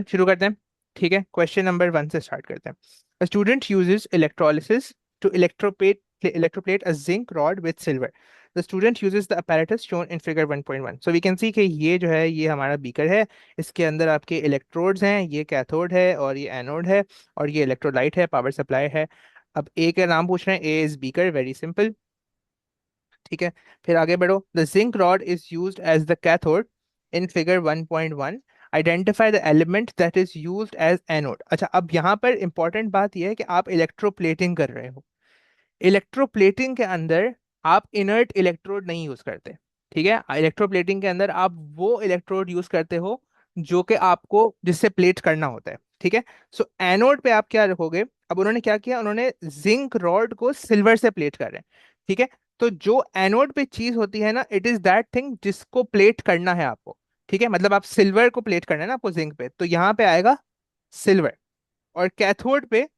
शुरू करते हैं। ठीक है, क्वेश्चन नंबर 1 से स्टार्ट करते हैं। A student uses electrolysis to electroplate a zinc rod with silver. The student uses the apparatus shown in figure 1.1। So we can see कि ये जो है ये हमारा बीकर है। इसके अंदर आपके इलेक्ट्रोड्स हैं, ये कैथोड है और ये एनोड है और ये इलेक्ट्रोलाइट है, पावर सप्लाई है। अब ए का नाम पूछ रहे हैं, A is beaker, very simple. ठीक है, फिर आगे बढ़ो। The zinc rod is used as the cathode in figure 1.1। Identify the element that is used as anode. अच्छा, अब यहाँ पर इंपॉर्टेंट बात यह है कि आप इलेक्ट्रोप्लेटिंग कर रहे हो। इलेक्ट्रोप्लेटिंग के अंदर आप इनर्ट इलेक्ट्रोड नहीं यूज करते। ठीक है, इलेक्ट्रोप्लेटिंग के अंदर आप वो इलेक्ट्रोड यूज करते हो जो कि आपको जिससे प्लेट करना होता है। ठीक है, सो एनोड पे आप क्या रखोगे? अब उन्होंने क्या किया, उन्होंने जिंक रॉड को सिल्वर से प्लेट कर रहे हैं। ठीक है, तो जो एनोड पे चीज होती है ना, इट इज दैट थिंग जिसको प्लेट करना है आपको। ठीक है, मतलब आप सिल्वर को प्लेट करना है ना आपको जिंक पे, तो यहाँ पे आएगा सिल्वर। और कैथोड पे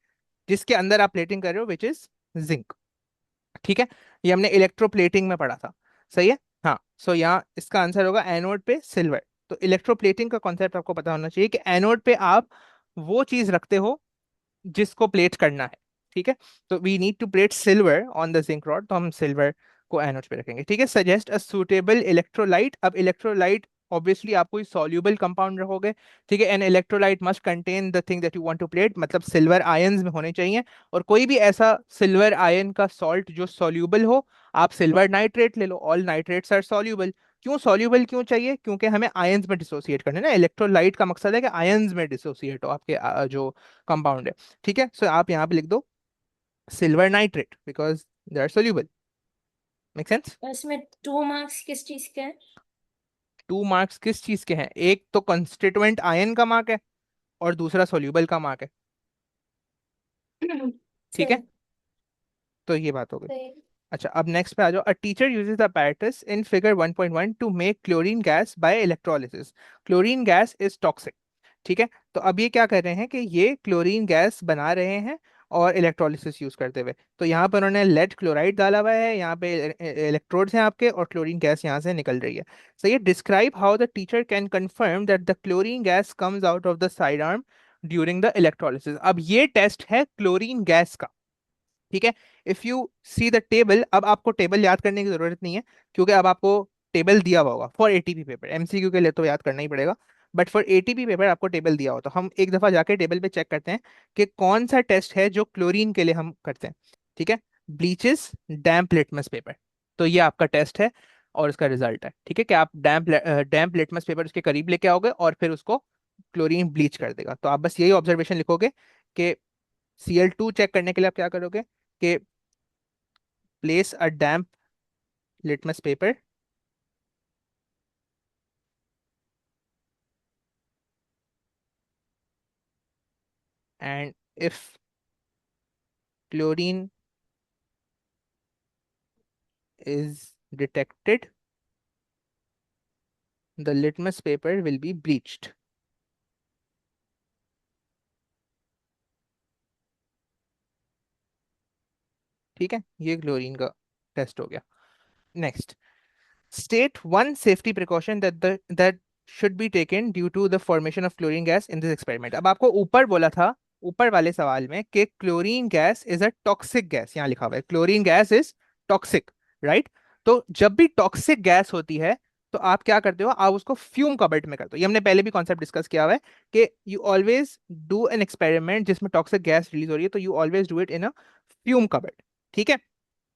जिसके अंदर आप प्लेटिंग कर रहे हो विच इज जिंक। ठीक है, ये हमने इलेक्ट्रोप्लेटिंग में पढ़ा था। सही है। हाँ, सो यहाँ इसका आंसर होगा एनोड पे सिल्वर। तो इलेक्ट्रोप्लेटिंग का कॉन्सेप्ट आपको पता होना चाहिए कि एनोड पे आप वो चीज रखते हो जिसको प्लेट करना है। ठीक है, तो we need to plate silver on the zinc rod, तो हम सिल्वर को एनोड पे रखेंगे। ठीक है, सजेस्ट अ सुटेबल इलेक्ट्रोलाइट। अब इलेक्ट्रोलाइट ऑब्वियसली आप कोई सॉल्यूबल कंपाउंड रखोगे। ठीक है, an electrolyte must contain the thing that you want to plate, मतलब सिल्वर आयंस में होने चाहिए। और कोई भी ऐसा सिल्वर आयन का सॉल्ट जो सॉल्यूबल हो, आप सिल्वर नाइट्रेट ले लो, ऑल नाइट्रेट्स आर सॉल्यूबल। क्यों सॉल्यूबल क्यों चाहिए? क्योंकि हमें आयंस में डिसोसिएट करना है ना। इलेक्ट्रोलाइट का मकसद है कि आयंस में डिसोसिएट हो आपके जो कंपाउंड है। ठीक है, सो आप यहाँ पे लिख दो silver nitrate because they are soluble. Make sense? इसमें 2 मार्क्स किस चीज के हैं? 2 मार्क्स किस चीज के हैं? एक तो कंस्टिट्यूएंट आयन का मार्क है और दूसरा सोल्यूबल का मार्क है। ठीक है, सही। तो ये बात हो गई। सही। अच्छा, अब नेक्स्ट पे आ जाओ। A teacher uses the apparatus in figure 1.1 to make chlorine gas by electrolysis. Chlorine gas is toxic. ठीक है, तो अब ये क्या कर रहे हैं कि ये क्लोरीन गैस बना रहे हैं और इलेक्ट्रोलिसिस यूज करते हुए। तो यहाँ पर उन्होंने लेड क्लोराइड डाला हुआ है, यहाँ पे इलेक्ट्रोड्स हैं आपके और क्लोरीन गैस यहाँ से निकल रही है। सो ये describe how the teacher can confirm that the chlorine gas comes out of the side arm during the electrolysis. अब ये टेस्ट है क्लोरीन गैस का। ठीक है, if you see the table, अब आपको टेबल याद करने की जरूरत नहीं है क्योंकि अब आपको टेबल दिया हुआ होगा। फॉर एटीपी पेपर, एमसीक्यू के लिए तो याद करना ही पड़ेगा, बट फॉर एटीपी पेपर आपको टेबल दिया हो तो हम एक दफा जाके टेबल पे चेक करते हैं कि कौन सा टेस्ट है जो क्लोरीन के लिए हम करते हैं। ठीक है, ब्लीचेस डैम्प लिटमस पेपर, तो ये आपका टेस्ट है और इसका रिजल्ट है। ठीक है, कि आप डैम्प लिटमस पेपर उसके करीब लेके आओगे और फिर उसको क्लोरीन ब्लीच कर देगा। तो आप बस यही ऑब्जर्वेशन लिखोगे कि Cl2 चेक करने के लिए आप क्या करोगे कि place a damp litmus paper and if chlorine is detected, the litmus paper will be bleached। ठीक है, ये क्लोरीन का टेस्ट हो गया। Next, state one safety precaution that should be taken due to the formation of chlorine gas in this experiment। अब आपको ऊपर बोला था, ऊपर वाले सवाल में कि chlorine gas is a toxic gas, यहाँ लिखा हुआ है chlorine gas is toxic, right? तो जब भी टॉक्सिक गैस होती है तो आप क्या करते हो, आप उसको फ्यूम कबर्ट में करते हो। ये हमने पहले भी कॉन्सेप्ट डिस्कस किया हुआ है कि you always do an experiment जिसमें टॉक्सिक गैस रिलीज हो रही है, तो you always do it in a fume cupboard. ठीक है,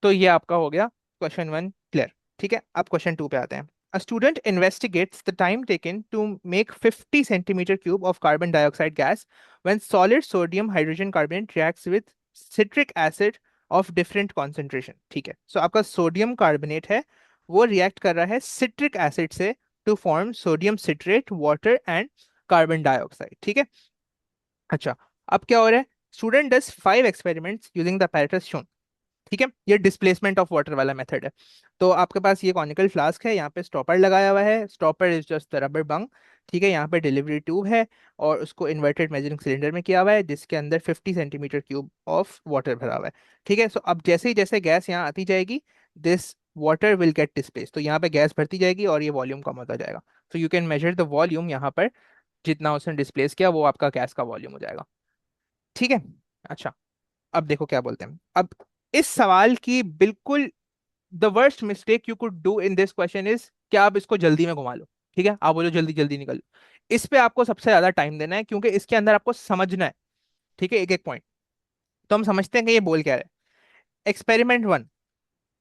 तो ये आपका हो गया क्वेश्चन 1 क्लियर। ठीक है, अब क्वेश्चन 2 पे आते हैं। A student investigates the time taken to make 50 centimeter cube of carbon dioxide gas when solid sodium hydrogen carbonate reacts with citric acid of different concentration। ठीक है, सो आपका सोडियम कार्बोनेट है, वो रिएक्ट कर रहा है सिट्रिक एसिड से to form sodium citrate water and carbon dioxide. ठीक है, अच्छा, अब क्या हो रहा है? Student does 5 experiments using the apparatus shown। ठीक है, ये डिस्प्लेसमेंट ऑफ वाटर वाला मेथड है। तो आपके पास ये कॉनिकल फ्लास्क है, यहाँ पे स्टॉपर लगाया हुआ है, stopper is just the rubber बंग। ठीक है, यहाँ पे डिलीवरी ट्यूब है और उसको इन्वर्टेड मेजरिंग सिलेंडर में किया हुआ है जिसके अंदर 50 सेंटीमीटर क्यूब ऑफ वाटर भरा हुआ है। ठीक है, सो अब जैसे ही जैसे गैस यहाँ आती जाएगी, this water will get displace, तो यहाँ पे गैस भरती जाएगी और ये वॉल्यूम कम होता जाएगा। So you can measure the volume यहाँ पर जितना उसने डिस्प्लेस किया वो आपका गैस का वॉल्यूम हो जाएगा। ठीक है। अच्छा, अब देखो क्या बोलते हैं। अब इस सवाल की बिल्कुल the worst mistake you could do in this question is कि आप इसको जल्दी में घुमा लो। ठीक है, आप बोलो जल्दी जल्दी निकल लो। इस पे आपको सबसे ज्यादा टाइम देना है क्योंकि इसके अंदर आपको समझना है। ठीक है, एक एक पॉइंट। तो हम समझते हैं कि ये बोल क्या रहा है। Experiment one,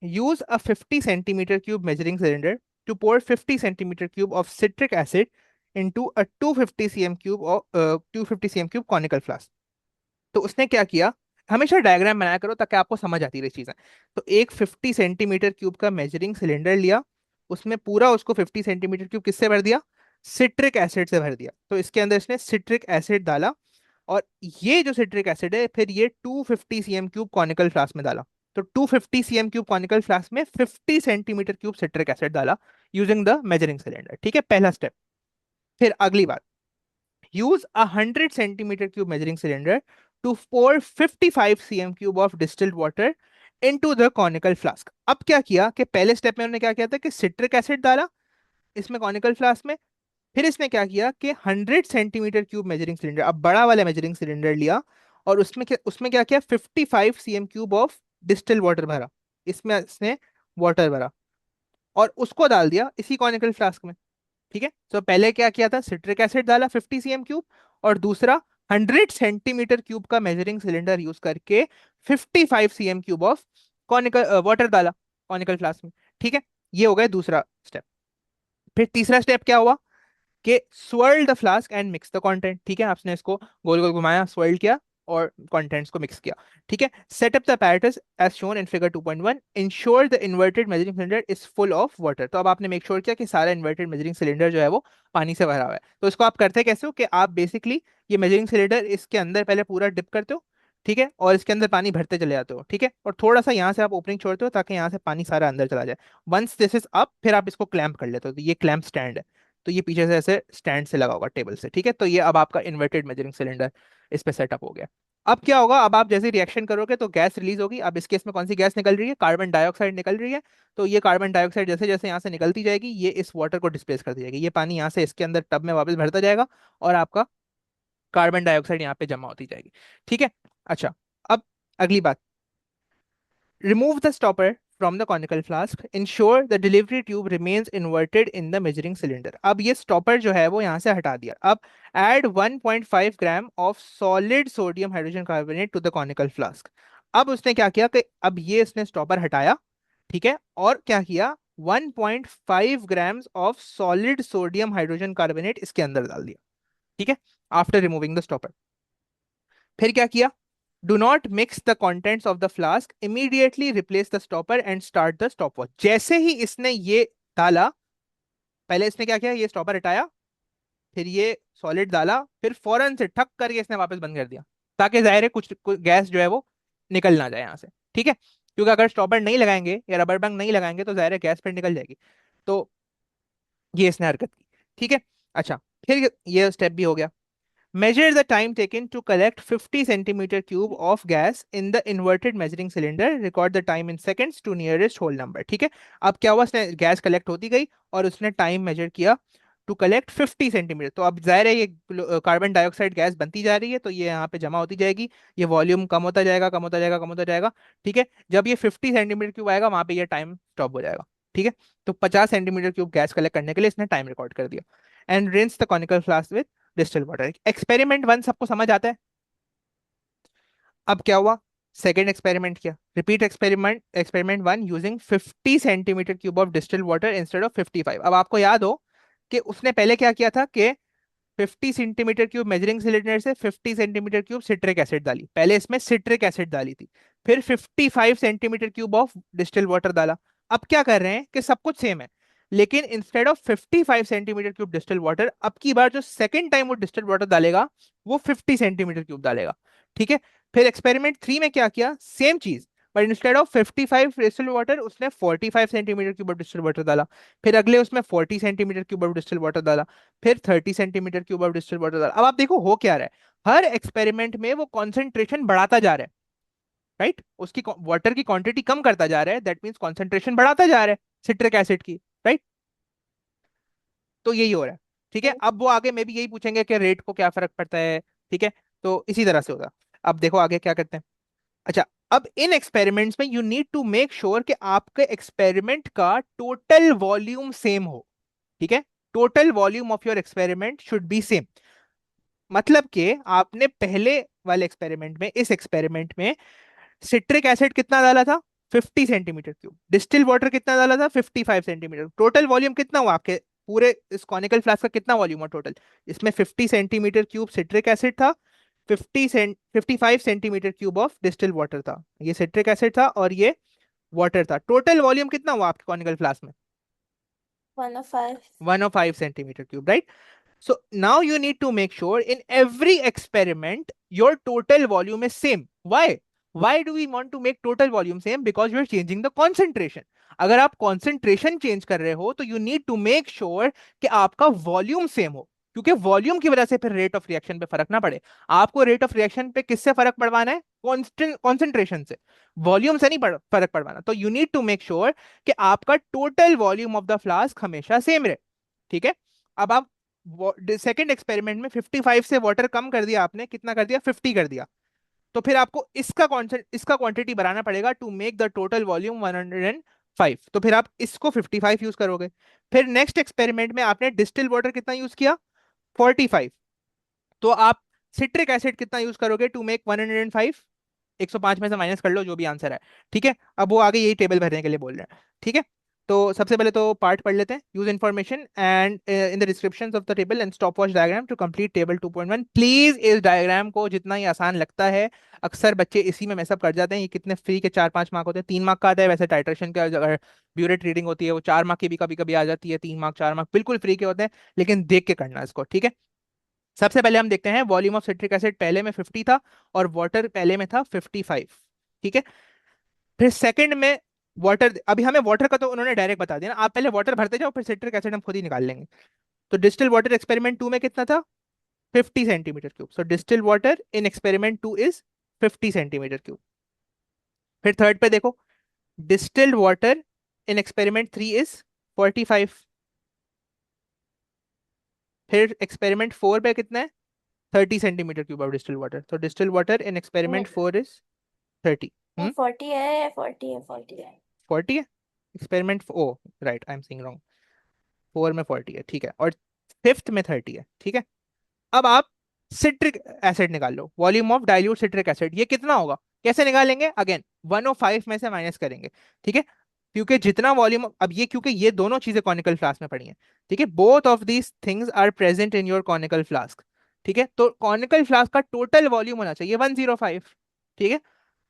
use a 50 centimeter cube measuring cylinder to pour 50 centimeter cube of citric acid into a 250 cm cube or 250 cm cube conical flask। तो उसने क्या किया, हमेशा डायग्राम बनाया करो ताकि आपको समझ आती रही चीजें। तो एक 50 सेंटीमीटर क्यूब का मेजरिंग सिलेंडर लिया, उसमें पूरा उसको 50 सेंटीमीटर क्यूब किससे भर दिया, सिट्रिक एसिड से भर दिया। तो इसके अंदर इसने सिट्रिक एसिड डाला, और ये जो सिट्रिक एसिड है फिर ये 250 सीएम क्यूब कॉनिकल फ्लास्क में डाला। तो 250 सीएम क्यूब कॉनिकल फ्लास्क में 50 सेंटीमीटर क्यूब सिट्रिक एसिड डाला यूजिंग द मेजरिंग सिलेंडर। ठीक है, पहला स्टेप। फिर अगली बात, use a 100 centimeter cube measuring cylinder to pour 55 cm cube of distilled water into the conical flask। अब क्या किया कि पहले स्टेप में उन्होंने क्या किया था कि सिट्रिक एसिड डाला इसमें कॉनिकल फ्लास्क में। फिर इसने क्या किया कि 100 सेंटीमीटर क्यूब मेजरिंग सिलेंडर, अब बड़ा वाला मेजरिंग सिलेंडर लिया, और उसमें क्या किया 55 CM cube of distil water भरा, इसमें इसने वाटर भरा और उसको डाल दिया इसी कॉनिकल फ्लास्क में। ठीक है, तो पहले क्या किया था, सिट्रिक एसिड डाला 50 सीएम क्यूब, और दूसरा 100 सेंटीमीटर क्यूब का मेजरिंग सिलेंडर यूज करके 55 CM cube of conical water डाला कॉनिकल फ्लास्क में। ठीक है, ये हो गया दूसरा स्टेप। फिर तीसरा स्टेप क्या हुआ कि swirl the flask and mix the content. ठीक है, आपने इसको गोल गोल घुमाया, swirl किया और कंटेंट्स को मिक्स किया। ठीक है, set up the apparatus as shown in figure 2.1, ensure the inverted measuring cylinder is full of water. तो अब आपने मेक श्योर किया कि सारा इन्वर्टेड मेजरिंग सिलेंडर जो है वो पानी से भरा हुआ है। तो इसको आप करते कैसे हो कि आप बेसिकली ये मेजरिंग सिलेंडर इसके अंदर पहले पूरा डिप करते हो। ठीक है, और इसके अंदर पानी भरते चले जाते हो। ठीक है, और थोड़ा सा यहाँ से आप ओपनिंग छोड़ते हो ताकि यहाँ से पानी सारा अंदर चला जाए। वंस दिस इज अप, फिर आप इसको क्लैंप कर लेते हो। तो ये क्लैंप स्टैंड है, तो ये पीछे से ऐसे स्टैंड से लगा होगा टेबल से। ठीक है, तो ये अब आपका इन्वर्टेड मेजरिंग सिलेंडर इस पे सेटअप हो गया। अब क्या होगा, अब आप जैसे रिएक्शन करोगे तो गैस रिलीज होगी। अब इस केस में कौन सी गैस निकल रही है, कार्बन डाइऑक्साइड निकल रही है। तो ये कार्बन डाइऑक्साइड जैसे जैसे यहाँ से निकलती जाएगी ये इस वाटर को डिस्प्लेस करती जाएगी, ये पानी यहाँ से इसके अंदर टब में वापस भरता जाएगा और आपका कार्बन डाइऑक्साइड यहाँ पे जमा होती जाएगी। ठीक है। अच्छा, अब अगली बात, remove the stopper from the conical flask. Ensure the delivery tube remains inverted in the measuring cylinder। अब ये stopper जो है वो यहाँ से हटा दिया। अब add 1.5 gram of solid sodium hydrogen carbonate to the conical flask। अब उसने क्या किया कि अब ये इसने stopper हटाया। ठीक है, और क्या किया 1.5 grams of solid sodium hydrogen carbonate इसके अंदर डाल दिया। ठीक है, आफ्टर रिमूविंग द स्टॉपर। फिर क्या किया, do not mix the contents of the flask, immediately replace the stopper and start the stopwatch. जैसे ही इसने ये डाला, पहले इसने क्या किया, ये स्टॉपर हटाया, फिर ये सॉलिड डाला, फिर फौरन से ठक करके इसने वापस बंद कर दिया ताकि जाहिर है कुछ गैस जो है वो निकल ना जाए यहाँ से। ठीक है, क्योंकि अगर स्टॉपर नहीं लगाएंगे या रबर बैंड नहीं लगाएंगे तो जाहिर है गैस फिर निकल जाएगी। तो ये इसने हरकत की। ठीक है। अच्छा, फिर ये स्टेप भी हो गया। Measure the time taken to collect 50 centimeter cube of gas in the inverted measuring cylinder. Record the time in seconds to nearest whole number। ठीक है, अब क्या हुआ, उसने गैस कलेक्ट होती गई और उसने टाइम मेजर किया टू कलेक्ट 50 सेंटीमीटर। तो अब जाहिर है ये कार्बन डाइऑक्साइड गैस बनती जा रही है तो ये यहाँ पे जमा होती जाएगी, ये वॉल्यूम कम होता जाएगा कम होता जाएगा कम होता जाएगा। ठीक है, जब ये 50 सेंटीमीटर क्यूब आएगा वहां पे ये टाइम स्टॉप हो जाएगा। ठीक है, तो 50 सेंटीमीटर क्यूब गैस कलेक्ट करने के लिए इसने टाइम रिकॉर्ड कर दिया। And rinse the conical flask with distil water. Experiment one सबको समझ आता है। अब क्या हुआ, सेकेंड एक्सपेरिमेंट किया, repeat experiment experiment one using 50 centimetre cube of distil water instead of 55। अब आपको याद हो कि उसने पहले क्या किया था कि 50 सेंटीमीटर क्यूब मेजरिंग सिलेंडर से 50 सेंटीमीटर क्यूब सिट्रिक एसिड डाली, पहले इसमें सिट्रिक एसिड डाली थी, फिर 55 centimetre cube of distil water डाला। अब क्या कर रहे हैं कि सब कुछ सेम है, लेकिन instead of 55 centimetre cube distil water अब की बार जो सेकंड टाइम वो डिस्टिल वाटर डालेगा वो 50 सेंटीमीटर क्यूब डालेगा। ठीक है, फिर एक्सपेरिमेंट थ्री में क्या किया, सेम चीज, पर इंस्टेड ऑफ 55 डिस्टिल वाटर उसने 45 centimetre cube of distil water डाला, फिर अगले उसमें 40 centimetre cube of distil water डाला, फिर 30 centimetre cube of distil water डाला। अब आप देखो हो क्या रहा है, हर एक्सपेरिमेंट में वो कॉन्सेंट्रेशन बढ़ाता जा रहा है। राइट, उसकी वाटर की क्वांटिटी कम करता जा रहा है, दैट मीन्स कॉन्सेंट्रेशन बढ़ाता जा रहा है सिट्रिक एसिड की। राइट, तो यही हो रहा है। ठीक है, अब वो आगे में भी यही पूछेंगे कि रेट को क्या फर्क पड़ता है। ठीक है, तो इसी तरह से होगा। अब देखो आगे क्या करते हैं। अच्छा, अब इन एक्सपेरिमेंट्स में you need to make sure कि आपके एक्सपेरिमेंट का टोटल वॉल्यूम सेम हो। ठीक है, total volume of your experiment should be same. मतलब कि आपने पहले वाले एक्सपेरिमेंट में, इस एक्सपेरिमेंट में सिट्रिक एसिड कितना डाला था, 50 सेंटीमीटर क्यूब। डिस्टिल वाटर कितना डाला था, 55 सेंटीमीटर। टोटल वॉल्यूम कितना हुआ आपके पूरे इस कॉनिकल फ्लास्क का, कितना वॉल्यूम हुआ टोटल? इसमें 50 सेंटीमीटर क्यूब सिट्रिक एसिड था, 55 centimetre cube of distil water था। ये सिट्रिक एसिड था और ये वाटर था। टोटल वॉल्यूम कितना हुआ आपके कॉनिकल फ्लास्क में? 105. 105 centimetre cube, right? So now you need to make sure in every experiment your total volume is same. Why? Why do we want to make total volume same? Because you are changing the concentration. अगर आप concentration change कर रहे हो तो you need to make sure कि आपका volume same हो, क्योंकि वॉल्यूम की वजह से फिर रेट ऑफ रिएक्शन पे फर्क ना पड़े। आपको रेट ऑफ रिएक्शन पे किससे फर्क पड़वाना है? कॉन्सेंट्रेशन से, वॉल्यूम से नहीं फर्क पड़वाना। तो you need to make sure कि आपका total volume of the flask हमेशा सेम रहे। ठीक है, अब आप सेकेंड एक्सपेरिमेंट में 55 से वाटर कम कर दिया आपने, कितना कर दिया, 50 कर दिया। तो फिर आपको इसका क्वांटिटी बढ़ाना पड़ेगा to make the total volume 105। तो फिर आप इसको 55 यूज करोगे। फिर नेक्स्ट एक्सपेरिमेंट में आपने डिस्टिल वाटर कितना यूज किया, 45। तो आप सिट्रिक एसिड कितना यूज करोगे टू मेक 105? 105 में से माइनस कर लो जो भी आंसर है। ठीक है, अब वो आगे यही टेबल भरने के लिए बोल रहे हैं। ठीक है, तो सबसे पहले तो पार्ट पढ़ लेते हैं। Use information and in the description of the table and stop watch diagram to complete table 2.1। Please इस डायग्राम को जितना ही आसान लगता है, अक्सर बच्चे इसी में मैसअप कर जाते हैं। ये कितने फ्री के 4-5 मार्क होते हैं, 3 मार्क का आता है वैसे टाइट्रेशन का। अगर ब्यूरेट रीडिंग होती है वो 4 मार्क की भी कभी कभी आ जाती है। 3 मार्क 4 मार्क बिल्कुल फ्री के होते हैं, लेकिन देख के करना इसको। ठीक है, सबसे पहले हम देखते हैं वॉल्यूम ऑफ सिट्रिक एसिड पहले में 50 था और वाटर पहले में था 55। ठीक है, फिर सेकंड में वाटर, अभी हमें वाटर का तो उन्होंने डायरेक्ट बता दिया ना, आप पहले वाटर भरते जाओ फिर सिट्रिक एसिड हम खुद ही निकाल लेंगे। तो डिस्टिल वाटर एक्सपेरिमेंट 2 में कितना था, 50 centimetre cube. So distil water in experiment 2 is 50 centimetre cube. फिर थर्ड पे देखो, distilled water in experiment 3 is 45। फिर एक्सपेरिमेंट 4 पे कितना है, 30 centimetre cube of distilled water. तो distilled water in experiment 4 is 30। 40 है, 40 है, 40 है. 40 है experiment, oh right, I am seeing wrong. 4 में 40 है, ठीक है, और फिफ्थ में 30 है। ठीक है, अब आप सिट्रिक एसिड निकाल लो, volume of dilute citric acid. ये कितना होगा, कैसे निकालेंगे, अगेन 105 में से माइनस करेंगे। ठीक है, क्योंकि जितना वॉल्यूम, अब ये क्योंकि ये दोनों चीजें कॉनिकल फ्लास्क में पड़ी हैं। ठीक है, both of these things are present in your conical flask. ठीक है, तो कॉनिकल फ्लास्क का टोटल वॉल्यूम होना चाहिए 105। ठीक है,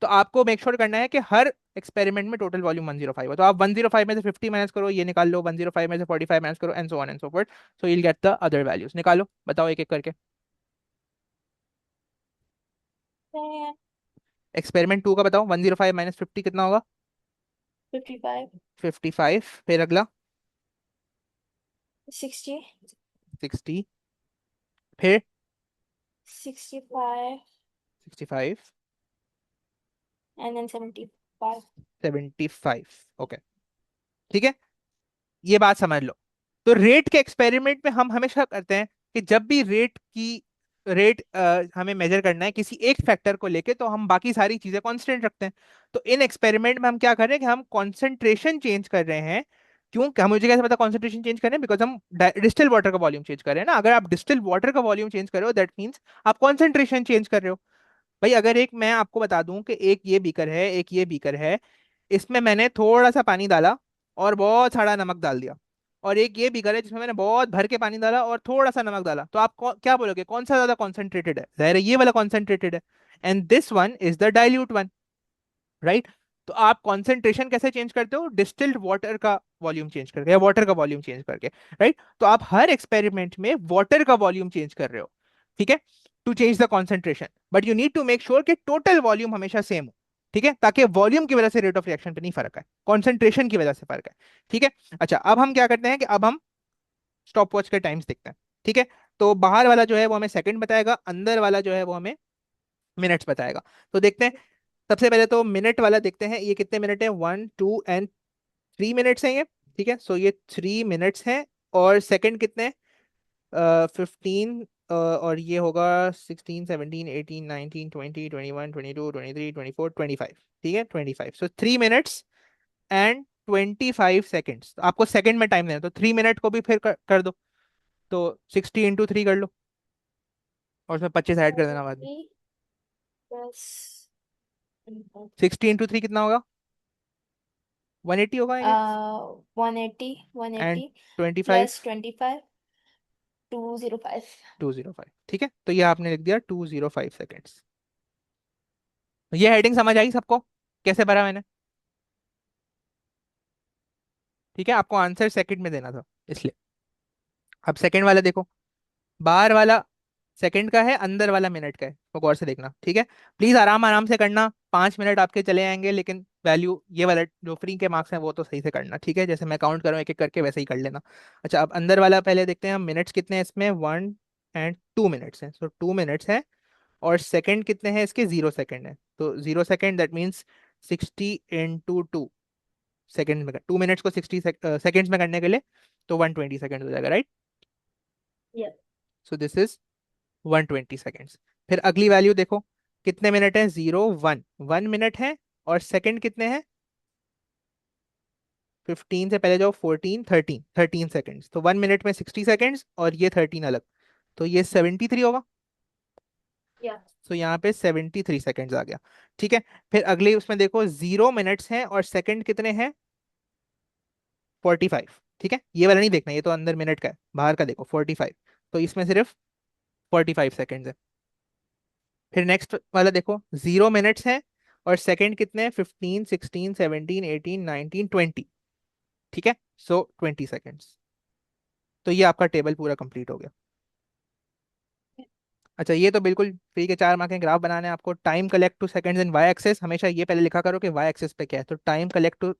तो आपको मेक श्योर करना है कि हर एक्सपेरिमेंट में टोटल वॉल्यूम 105 हो। तो आप 105 में से 50 माइनस करो, ये निकाल लो, 105 में से 45 माइनस करो, and so on and so fourth. So you'll get the other values. निकालो, बताओ एक एक करके। एक्सपेरिमेंट 2 का बताओ, 105 माइनस 50 कितना होगा? 55. 55। फिर अगला 60. 60। फिर 65. 65। And then 75. 75। ओके, ठीक है, ये बात समझ लो। तो रेट के एक्सपेरिमेंट में हम हमेशा करते हैं कि जब भी रेट हमें मेजर करना है किसी एक फैक्टर को लेके, तो हम बाकी सारी चीजें कांस्टेंट रखते हैं। तो इन एक्सपेरिमेंट में हम क्या कर रहे हैं कि हम कॉन्सेंट्रेशन चेंज कर रहे हैं। क्यों, क्या मुझे कैसे पता कॉन्सेंट्रेशन चेंज कर रहे हैं? बिकॉज हम डिस्टिल वाटर का वॉल्यूम चेंज कर रहे हैं ना। अगर आप डिस्टिल वाटर का वॉल्यूम चेंज कर रहे हो दैट मीन्स आप कॉन्सेंट्रेशन चेंज कर रहे हो। भाई अगर एक मैं आपको बता दूं कि एक ये बीकर है, एक ये बीकर है, इसमें मैंने थोड़ा सा पानी डाला और बहुत सारा नमक डाल दिया, और एक ये बीकर है जिसमें मैंने बहुत भर के पानी डाला और थोड़ा सा नमक डाला, तो आप क्या बोलोगे, कौन सा ज्यादा कॉन्सेंट्रेटेड है? जाहिर है ये वाला कॉन्सेंट्रेटेड है, and this one is the dilute one, right? तो आप कॉन्सेंट्रेशन कैसे चेंज करते हो? डिस्टिल्ड वाटर का वॉल्यूम चेंज करके या वाटर का वॉल्यूम चेंज करके, राइट? तो आप हर एक्सपेरिमेंट में वाटर का वॉल्यूम चेंज कर रहे हो। ठीक है, to change the concentration, but you need to make sure कि टोटल वॉल्यूम हमेशा सेम हो। ठीक है, ताकि वॉल्यूम की वजह से रेट ऑफ रिएक्शन पे नहीं फर्क है, कॉन्सेंट्रेशन की वजह से फर्क है। ठीक है, अच्छा अब हम क्या करते हैं कि अब हम स्टॉप वॉच के टाइम्स देखते हैं। ठीक है, तो बाहर वाला जो है वो हमें सेकंड बताएगा, अंदर वाला जो है वो हमें मिनट्स बताएगा। तो देखते हैं, सबसे पहले तो मिनट वाला देखते हैं, ये कितने मिनट है, 1 2 एंड 3 मिनट्स हैं ये। ठीक है, सो ये 3 मिनट्स हैं। और सेकंड कितने हैं? 15 और ये होगा 16 17 18 19 20 21 22 23 24 25, ठीक है 25, सो 3 मिनट्स एंड 25 सेकेंड्स। आपको सेकंड में टाइम देना, तो 3 मिनट को भी फिर कर दो, तो 60 × 3 कर लो, और उसमें 25 ऐड कर देना बाद में। 40 प्लस 60 × 3 कितना होगा? 180 होगा, आई गेस। 180 and 180 25, plus 25 205। 205, ठीक है, तो ये आपने लिख दिया 205 सेकेंड्स। ये हेडिंग समझ आई सबको, कैसे भरा मैंने? ठीक है, आपको आंसर सेकंड में देना था इसलिए। अब सेकंड वाला देखो, बाहर वाला सेकंड का है, अंदर वाला मिनट का है, तो गौर से देखना, ठीक है। प्लीज आराम आराम से करना, 5 मिनट आपके चले जाएंगे, लेकिन वैल्यू ये वाला जो फ्री के मार्क्स हैं वो तो सही से करना, ठीक है, जैसे मैं काउंट करूँ एक एक करके वैसे ही कर लेना। अच्छा, अब अंदर वाला पहले देखते हैं हम, मिनट्स कितने हैं इसमें, 1 एंड 2 मिनट्स हैं, सो 2 मिनट्स है। और सेकंड कितने हैं इसके, 0 सेकंड है, तो 0 सेकंड, दैट मीन्स 60 × 2 सेकंड में, 2 मिनट्स को 60 सेकेंड्स में करने के लिए, तो 120 सेकेंड हो जाएगा, right. Yeah. So this is 120 seconds. फिर अगली वैल्यू देखो, कितने मिनट है, 0 1, 1 मिनट है। और सेकंड कितने हैं, 15 से पहले जाओ, 14 13, 13 सेकेंड्स, तो 1 मिनट में 60 सेकेंड्स, और ये 13 अलग, तो ये 73 होगा। Yeah. तो यहाँ पे 73 सेकेंड्स आ गया, ठीक है। फिर अगले उसमें देखो, 0 मिनट्स हैं और सेकंड कितने हैं, 45, ठीक है, ये वाला नहीं देखना, ये तो अंदर मिनट का है, बाहर का देखो 45, तो इसमें सिर्फ 45 सेकेंड्स है। फिर नेक्स्ट वाला देखो, 0 मिनट्स है और सेकंड कितने हैं, 15 16 17 18 19 20, ठीक है, सो 20 सेकेंड्स। तो ये आपका टेबल पूरा कंप्लीट हो गया। अच्छा, ये तो बिल्कुल फ्री के 4 मार्क के ग्राफ बनाने हैं आपको। टाइम कलेक्ट टू सेकंड्स इन वाई एक्सेस, हमेशा ये पहले लिखा करो कि वाई एक्सेस पे क्या है, तो time collect to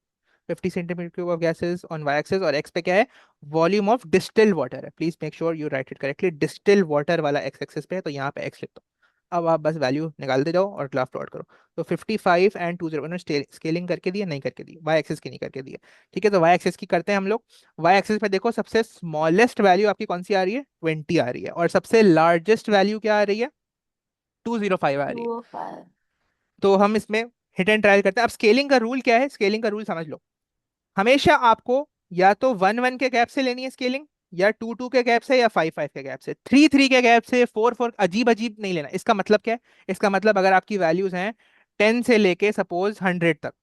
50 centimetre of gases on y axis, और एक्स पे क्या है, वॉल्यूम ऑफ डिस्टिल्ड वाटर है, please make sure you write it correctly, distilled water वाला एक्स एक्सेस पे है, तो यहाँ पे एक्स लिख दो। अब आप बस वैल्यू निकालते जाओ और ग्राफ प्लॉट करो। तो 55 एंड 20 उन्होंने स्केलिंग करके दी है, नहीं करके दी, वाई एक्सेस की नहीं करके दी है, ठीक है, तो वाई एक्सेस की करते हैं हम लोग। वाई एक्सेस पे देखो, सबसे स्मॉलेस्ट वैल्यू आपकी कौन सी आ रही है, 20 आ रही है, और सबसे लार्जेस्ट वैल्यू क्या आ रही है, 205 आ रही है। 205। तो हम इसमें हिट एंड ट्रायल करते हैं। अब स्केलिंग का रूल क्या है, स्केलिंग का रूल समझ लो, हमेशा आपको या तो 1 1 के गैप से लेनी है स्केलिंग, या 2 2 के गैप से, या 5 5 के गैप से, 3 3 के गैप से, 4 4 अजीब अजीब नहीं लेना। इसका मतलब क्या है, इसका मतलब अगर आपकी वैल्यूज हैं 10 से लेके सपोज 100 तक,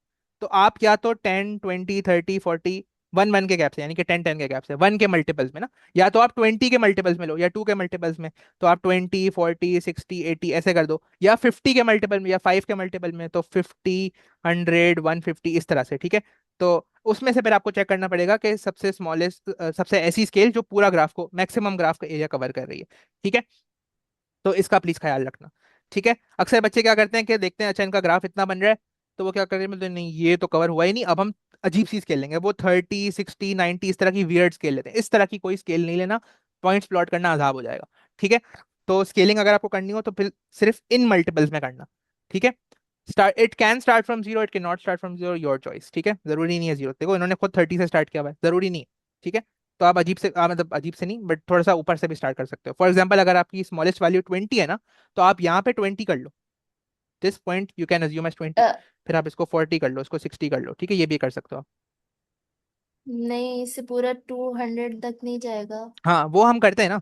तो आप या तो 10 20 30 40 1 1 के गैप से, यानी कि 10 10 के गैप से, 1 के मल्टीपल्स में ना, या तो आप 20 के मल्टीपल्स में लो, या 2 के मल्टीपल्स में, तो आप 20 40 60 80 ऐसे कर दो, या 50 के मल्टीपल में, या 5 के मल्टीपल में, तो 50 100 150 इस तरह से, ठीक है। तो उसमें से फिर आपको चेक करना पड़ेगा कि सबसे स्मॉलेस्ट, सबसे ऐसी स्केल जो पूरा ग्राफ को, मैक्सिमम ग्राफ का एरिया कवर कर रही है, ठीक है। तो इसका प्लीज ख्याल रखना, ठीक है। अक्सर बच्चे क्या करते हैं कि देखते हैं अच्छा इनका ग्राफ इतना बन रहा है, तो वो क्या करते हैं, मतलब नहीं ये तो कवर हुआ ही नहीं, अब हम अजीब सी स्केल लेंगे, वो 30 60 90 इस तरह की वियर्ड स्केल लेते हैं, इस तरह की कोई स्केल नहीं लेना, पॉइंट्स प्लॉट करना अजाब हो जाएगा, ठीक है। तो स्केलिंग अगर आपको करनी हो तो फिर सिर्फ इन मल्टीपल्स में करना, ठीक है। Start, it can start from zero, it can not start from zero, your choice, ठीक है, जरूरी नहीं है जीरो, देखो इन्होंने खुद 30 से स्टार्ट किया हुआ है, जरूरी नहीं है, ठीक है। तो आप अजीब से मतलब अजीब से नहीं, बट थोड़ा सा ऊपर से भी स्टार्ट कर सकते हो। फॉर एग्जाम्पल, अगर आपकी स्मॉलेस्ट वैल्यू 20 है ना, तो आप यहाँ पे 20 कर लो, this point you can assume as 20, फिर आप इसको 40 कर लो, इसको 60 कर लो, ठीक है, ये भी कर सकते हो आप। नहीं, इससे पूरा 200 तक नहीं जाएगा। हाँ, वो हम करते हैं ना,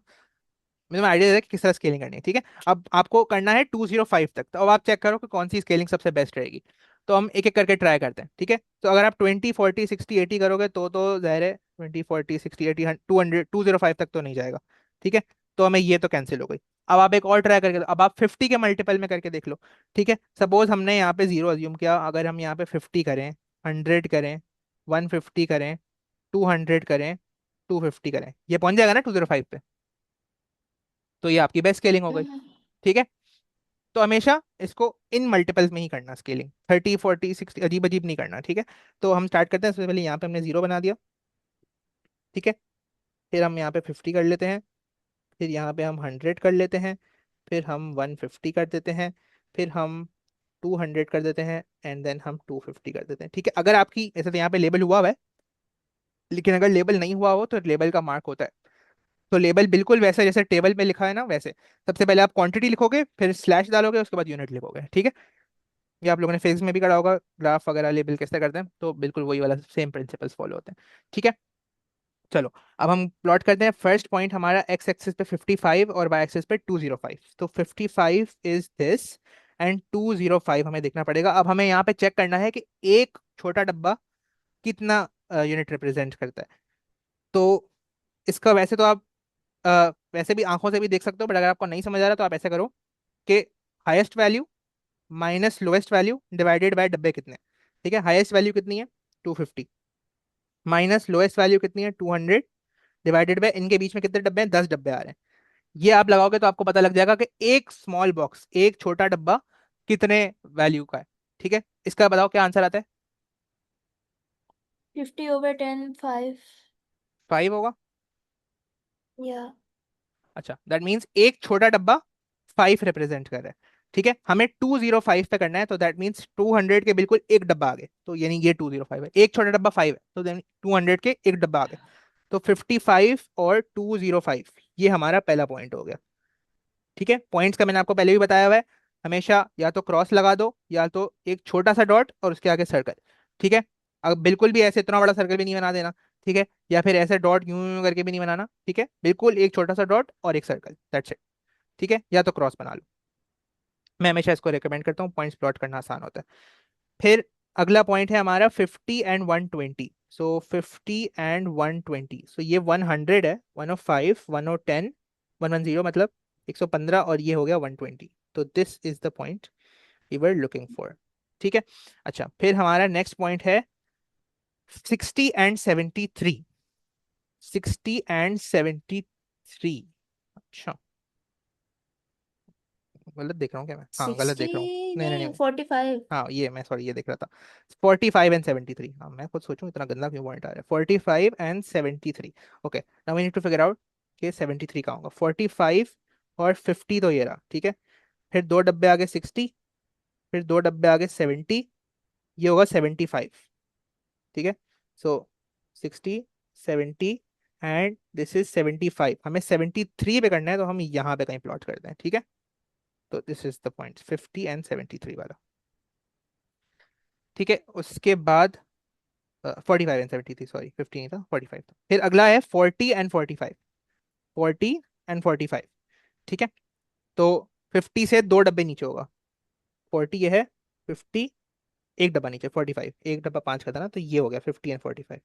मुझे आइडिया दे कि किस तरह स्केलिंग करनी है, ठीक है। अब आपको करना है 205 तक, तो अब आप चेक करो कि कौन सी स्केलिंग सबसे बेस्ट रहेगी। तो हम एक एक करके ट्राई करते हैं, ठीक है। तो अगर आप 20 40 60 80 करोगे तो जाहिर है 20 40 60 80 205 तक तो नहीं जाएगा, ठीक है। तो हमें ये तो कैंसिल हो गई। अब आप एक और ट्राई करके, अब आप 50 के मल्टीपल में करके देख लो, ठीक है। सपोज हमने यहाँ पे 0 अज्यूम किया, अगर हम यहाँ पे 50 करें, 100 करें, 150 करें, 200 करें, 250 करें, ये पहुंच जाएगा ना 205 पे, तो ये आपकी बेस्ट स्केलिंग हो गई, हम्म। ठीक है। तो हमेशा इसको इन मल्टीपल्स में ही करना, स्केलिंग 30 40 60 अजीब अजीब नहीं करना, ठीक है। तो हम स्टार्ट करते हैं, सबसे पहले यहाँ पे हमने 0 बना दिया, ठीक है। फिर हम यहाँ पे 50 कर लेते हैं, फिर यहाँ पे हम 100 कर लेते हैं, फिर हम 150 कर देते हैं, फिर हम 200 कर देते हैं, एंड देन हम 250 कर देते हैं, ठीक है। अगर आपकी ऐसे तो यहाँ पे लेबल हुआ हुआ है, लेकिन अगर लेबल नहीं हुआ हो तो लेबल का मार्क होता है, तो लेबल बिल्कुल वैसे जैसे टेबल पे लिखा है ना वैसे। सबसे पहले आप क्वांटिटी लिखोगे, फिर स्लैश डालोगे, उसके बाद यूनिट लिखोगे, ठीक है। ये आप लोगों ने फिजिक्स में भी करा होगा, ग्राफ वगैरह लेबल कैसे करते हैं, तो बिल्कुल वही वाला सेम प्रिंसिपल्स फॉलो होते हैं, ठीक है। चलो, अब हम प्लॉट करते हैं। फर्स्ट पॉइंट हमारा एक्स एक्सिस पे 55 और वाई एक्सिस पे 205। तो 55 इज दिस एंड 205 हमें देखना पड़ेगा। अब हमें यहाँ पे चेक करना है कि एक छोटा डब्बा कितना यूनिट रिप्रेजेंट करता है। तो इसका वैसे तो आप वैसे भी आंखों से भी देख सकते हो, बट अगर आपको नहीं समझ आ रहा तो आप ऐसे करो कि highest value minus lowest value divided by डब्बे कितने, ठीक है। हाईएस्ट वैल्यू कितनी है 250, माइनस लोएस्ट वैल्यू कितनी है 200, डिवाइडेड बाय इनके बीच में कितने डब्बे हैं, 10 डब्बे आ रहे हैं। ये आप लगाओगे तो आपको पता लग जाएगा कि एक स्मॉल बॉक्स, एक छोटा डब्बा कितने वैल्यू का है, ठीक है। इसका बताओ क्या आंसर आता है। 50/10 5। 5 होगा। या अच्छा, दैट मीन्स एक छोटा डब्बा 5 रिप्रेजेंट कर रहा है, ठीक है। हमें 205 पे करना है, तो दैट मीन्स 200 के बिल्कुल एक डब्बा आगे, तो यानी ये 205 है, एक छोटा डब्बा 5 है, तो देन 200 के एक डब्बा आगे। तो 55 और 205, ये हमारा पहला पॉइंट हो गया, ठीक है। पॉइंट्स का मैंने आपको पहले भी बताया हुआ है, हमेशा या तो क्रॉस लगा दो या तो एक छोटा सा डॉट और उसके आगे सर्कल, ठीक है। अब बिल्कुल भी ऐसे इतना बड़ा सर्कल भी नहीं बना देना, ठीक है, या फिर ऐसे डॉट यूं यूं करके भी नहीं बनाना, ठीक है। बिल्कुल एक छोटा सा डॉट और एक सर्कल, दैट्स इट, ठीक है, या तो क्रॉस बना लो। मैं हमेशा इसको रिकमेंड करता हूँ, पॉइंट्स प्लॉट करना आसान होता है। फिर अगला पॉइंट है हमारा 50 एंड 120। सो 50 एंड 120, सो ये 100 है, 105, 110, 110 मतलब 115, और ये हो गया 120। तो this is the point we were looking for, ठीक है। अच्छा, फिर हमारा नेक्स्ट पॉइंट है 60 एंड 73। 60 एंड 73। अच्छा, गलत देख रहा हूँ क्या मैं, हाँ गलत 60 देख रहा हूँ। नहीं नहीं नहीं नहीं, 45। हाँ ये मैं सॉरी ये देख रहा था 45 एंड 73। हाँ मैं खुद सोचूं इतना गंदा क्यों पॉइंट आ रहा है। 45 and 73। Okay, now we need to figure out कि 73 का होगा। 45 और 50 तो ये रहा, ठीक है। फिर दो डब्बे आगे 60, फिर दो डब्बे आगे 70, ये होगा 75, ठीक है। सो 60, 70 एंड दिस इज 75। हमें 73 पे करना है, तो हम यहाँ पे कहीं प्लॉट करते हैं, ठीक है। तो this is the point 50 and 73 वाला, ठीक है। उसके बाद 45 एंड 73, सॉरी 50 नहीं था, 45 था। फिर अगला है 40 एंड 45। 40 एंड 45, ठीक है। तो 50 से दो डब्बे नीचे होगा, 40 ये है, 50 एक डब्बा नीचे, 45 एक डब्बा 5 का था ना, तो ये हो गया 50 एंड 45,